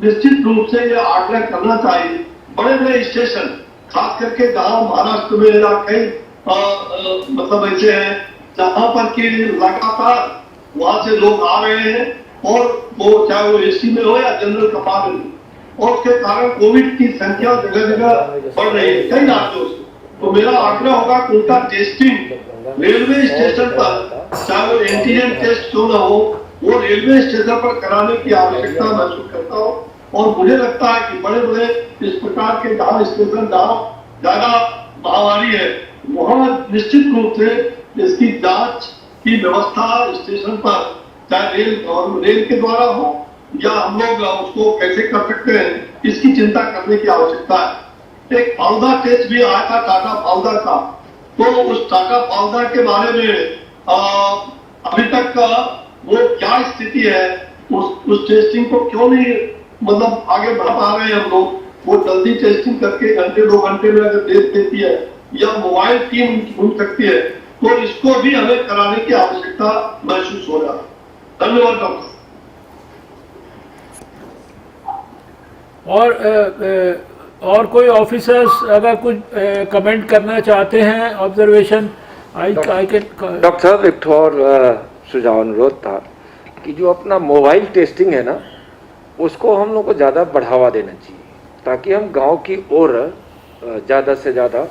निश्चित रूप से ये आग्रह करना चाहिए, बड़े बड़े स्टेशन खास करके जहां महाराष्ट्र में या कई मतलब ऐसे हैं जहां पर कि लगातार वहां से लोग आ रहे हैं, और वो चाहे वो एसी में हो या जनरल कंपार्टमेंट में, और उसके कारण कोविड की संख्या जगह जगह बढ़ रही है कई राज्यों से। तो मेरा आग्रह होगा कि उनका टेस्टिंग रेलवे स्टेशन पर, चाहे वो एंटीजन टेस्ट क्यों न हो, वो रेलवे स्टेशन पर कराने की आवश्यकता महसूस करता हूँ। और मुझे लगता है कि बड़े बड़े इस प्रकार के जहाँ स्टेशन जहाँ ज्यादा महामारी है, वहां निश्चित रूप से इसकी जांच की व्यवस्था स्टेशन पर, चाहे रेल के द्वारा हो या हम लोग उसको कैसे कर सकते हैं, इसकी चिंता करने की आवश्यकता है। एक फाउदा टेस्ट भी आया था टाटा फाउदा का, तो उस टाटा फाउदा के बारे में अभी तक वो क्या स्थिति है, उस टेस्टिंग को क्यों नहीं मतलब आगे बढ़ा पा रहे हैं हम लोग। वो जल्दी टेस्टिंग करके घंटे 2 घंटे में अगर टेस्ट देती है या मोबाइल टीम ढूंढ सकती है, तो इसको भी हमें कराने की आवश्यकता महसूस हो रहा है। धन्यवाद डॉक्टर। और कोई ऑफिसर्स अगर कुछ कमेंट करना चाहते हैं, ऑब्जर्वेशन आई कैन। डॉक्टर साहब एक और सुझाव अनुरोध था कि जो अपना मोबाइल टेस्टिंग है ना, उसको हम लोग को ज़्यादा बढ़ावा देना चाहिए, ताकि हम गांव की ओर ज़्यादा से ज़्यादा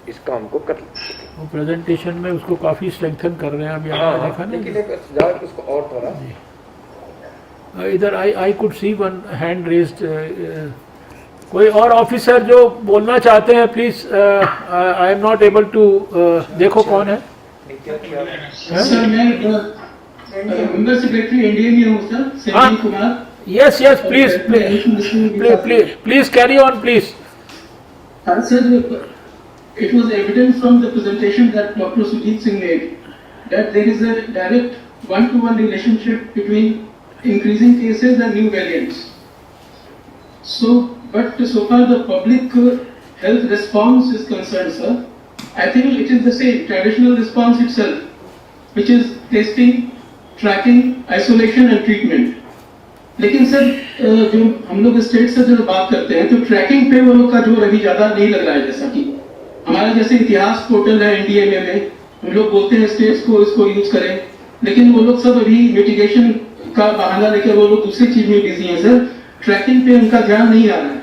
इस काम को कर सकें। प्रेजेंटेशन में उसको काफ़ी स्ट्रेंथन कर रहे हैं अभी आपने देखा ना, लेकिन एक सुझाव उसको और थोड़ा इधर I could see one hand raised. कोई और ऑफिसर जो बोलना चाहते हैं please, I am not able to देखो कौन है। सर मैं मेंबर सेक्रेटरी एनडीए में हूँ sir, Sanjeev Kumar. Yes, please carry on, please. Sir, it was evident from the presentation that Dr. Sujit Singh made that there is a direct one-to-one relationship between increasing cases and new variants. But so far the public health response is concerned, sir, I think it is the same traditional response itself, which is testing, tracking, isolation and treatment. लेकिन sir जो हम लोग state से जो बात करते हैं, तो ट्रैकिंग पे वो लोग का जोर अभी ज्यादा नहीं लग रहा है। जैसा कि हमारा जैसे इतिहास पोर्टल है एनडीएमए में, हम लोग बोलते हैं स्टेट्स को इसको यूज करें, लेकिन वो लोग सब अभी मिटिगेशन का बहाना लेकर वो लोग दूसरी चीज में बिजी हैं सर, ट्रैकिंग पे उनका ध्यान नहीं आ रहा है।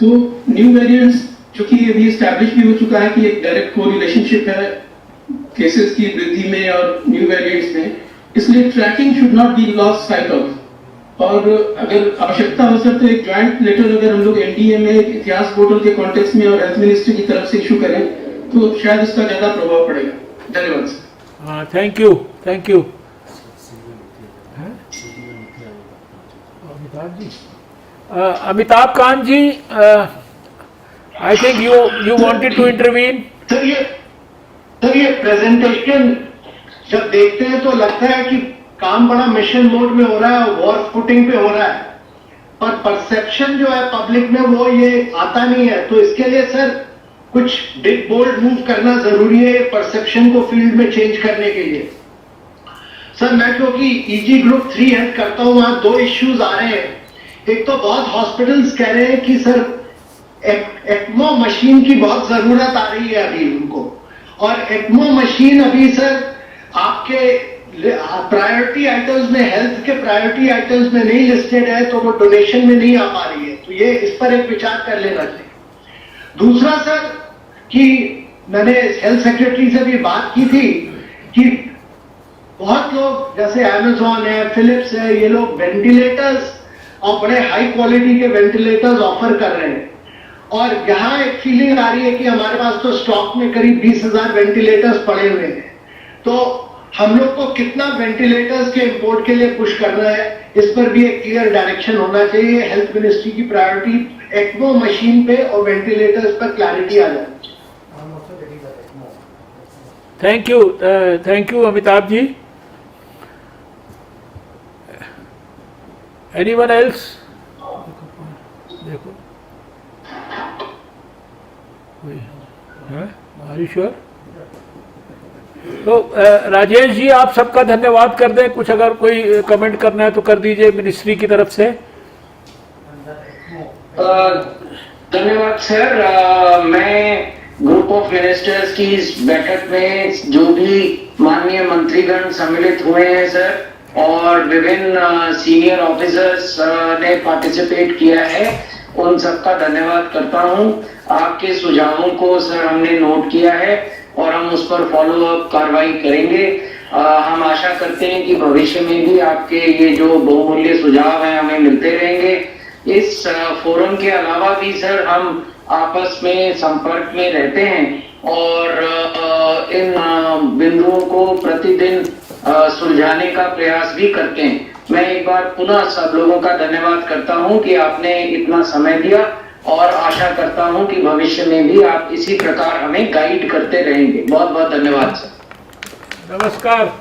तो न्यू वेरिएंट्स जो कि अभी एस्टैब्लिश भी हो चुका है कि एक डायरेक्ट को रिलेशनशिप है केसेस की वृद्धि में और न्यू वेरिएंट्स में, इसलिए tracking should not be lost sight of. और अगर आवश्यकता हो सर तो एक ज्वाइंट लेटर अगर हम लोग एनडीएमए इतिहास पोर्टल के कॉन्टेक्स्ट में और हेल्थ मिनिस्ट्री की तरफ से इशू करें तो शायद इसका ज्यादा प्रभाव पड़ेगा। धन्यवाद sir. Thank you Amitabh ji. Amitabh Kant ji, I think you wanted to intervene. Sir ये प्रेजेंटेशन जब देखते हैं तो लगता है कि काम बड़ा मिशन मोड में हो रहा है, वॉर फुटिंग पे हो रहा है, पर परसेप्शन जो है पब्लिक में वो ये आता नहीं है। तो इसके लिए सर कुछ बिग बोल्ड मूव करना जरूरी है परसेप्शन को फील्ड में चेंज करने के लिए। सर मैं क्योंकि ईजी ग्रुप 3 हेल्थ करता हूं, वहां 2 इश्यूज आ रहे हैं। एक तो बहुत हॉस्पिटल्स कह रहे हैं कि सर एक्मो मशीन की बहुत जरूरत आ रही है अभी उनको, और एक्मो मशीन अभी सर आपके प्रायोरिटी आइटम्स में, हेल्थ के प्रायोरिटी आइटम्स में नहीं लिस्टेड है, तो वो डोनेशन में नहीं आ पा रही है। तो ये इस पर एक विचार कर लेना चाहिए। दूसरा सर कि मैंने हेल्थ सेक्रेटरी से भी बात की थी कि बहुत लोग जैसे अमेजॉन है, फिलिप्स है, ये लोग वेंटिलेटर्स और बड़े हाई क्वालिटी के वेंटिलेटर्स ऑफर कर रहे हैं, और यहां एक फीलिंग आ रही है कि हमारे पास तो स्टॉक में करीब 20,000 वेंटिलेटर्स पड़े हुए हैं। तो हम लोग को कितना वेंटिलेटर्स के इंपोर्ट के लिए पुश करना है, इस पर भी एक क्लियर डायरेक्शन होना चाहिए। हेल्थ मिनिस्ट्री की प्रायोरिटी एक्मो मशीन पे और वेंटिलेटर्स पर क्लैरिटी आ जाए। Thank you Amitabh ji. Anyone else? देखो, आर यू श्योर? तो राजेश जी, आप सबका धन्यवाद कर दें। कुछ अगर कोई कमेंट करना है तो कर दीजिए मिनिस्ट्री की तरफ से। धन्यवाद सर। मैं ग्रुप ऑफ मिनिस्टर्स की इस बैठक में जो भी माननीय मंत्रीगण सम्मिलित हुए हैं सर, और विभिन्न सीनियर ऑफिसर्स ने पार्टिसिपेट किया है, उन सबका धन्यवाद करता हूं। आपके सुझावों को सर हमने नोट किया है और हम उस पर फॉलो अप कार्रवाई करेंगे। हम आशा करते हैं कि भविष्य में भी आपके ये जो बहुमूल्य सुझाव हैं हमें मिलते रहेंगे। इस फोरम के अलावा भी सर हम आपस में संपर्क में रहते हैं और इन बिंदुओं को प्रतिदिन सुलझाने का प्रयास भी करते हैं। मैं एक बार पुनः सब लोगों का धन्यवाद करता हूं कि आपने इतना समय दिया, और आशा करता हूं कि भविष्य में भी आप इसी प्रकार हमें गाइड करते रहेंगे। बहुत बहुत धन्यवाद सर। नमस्कार।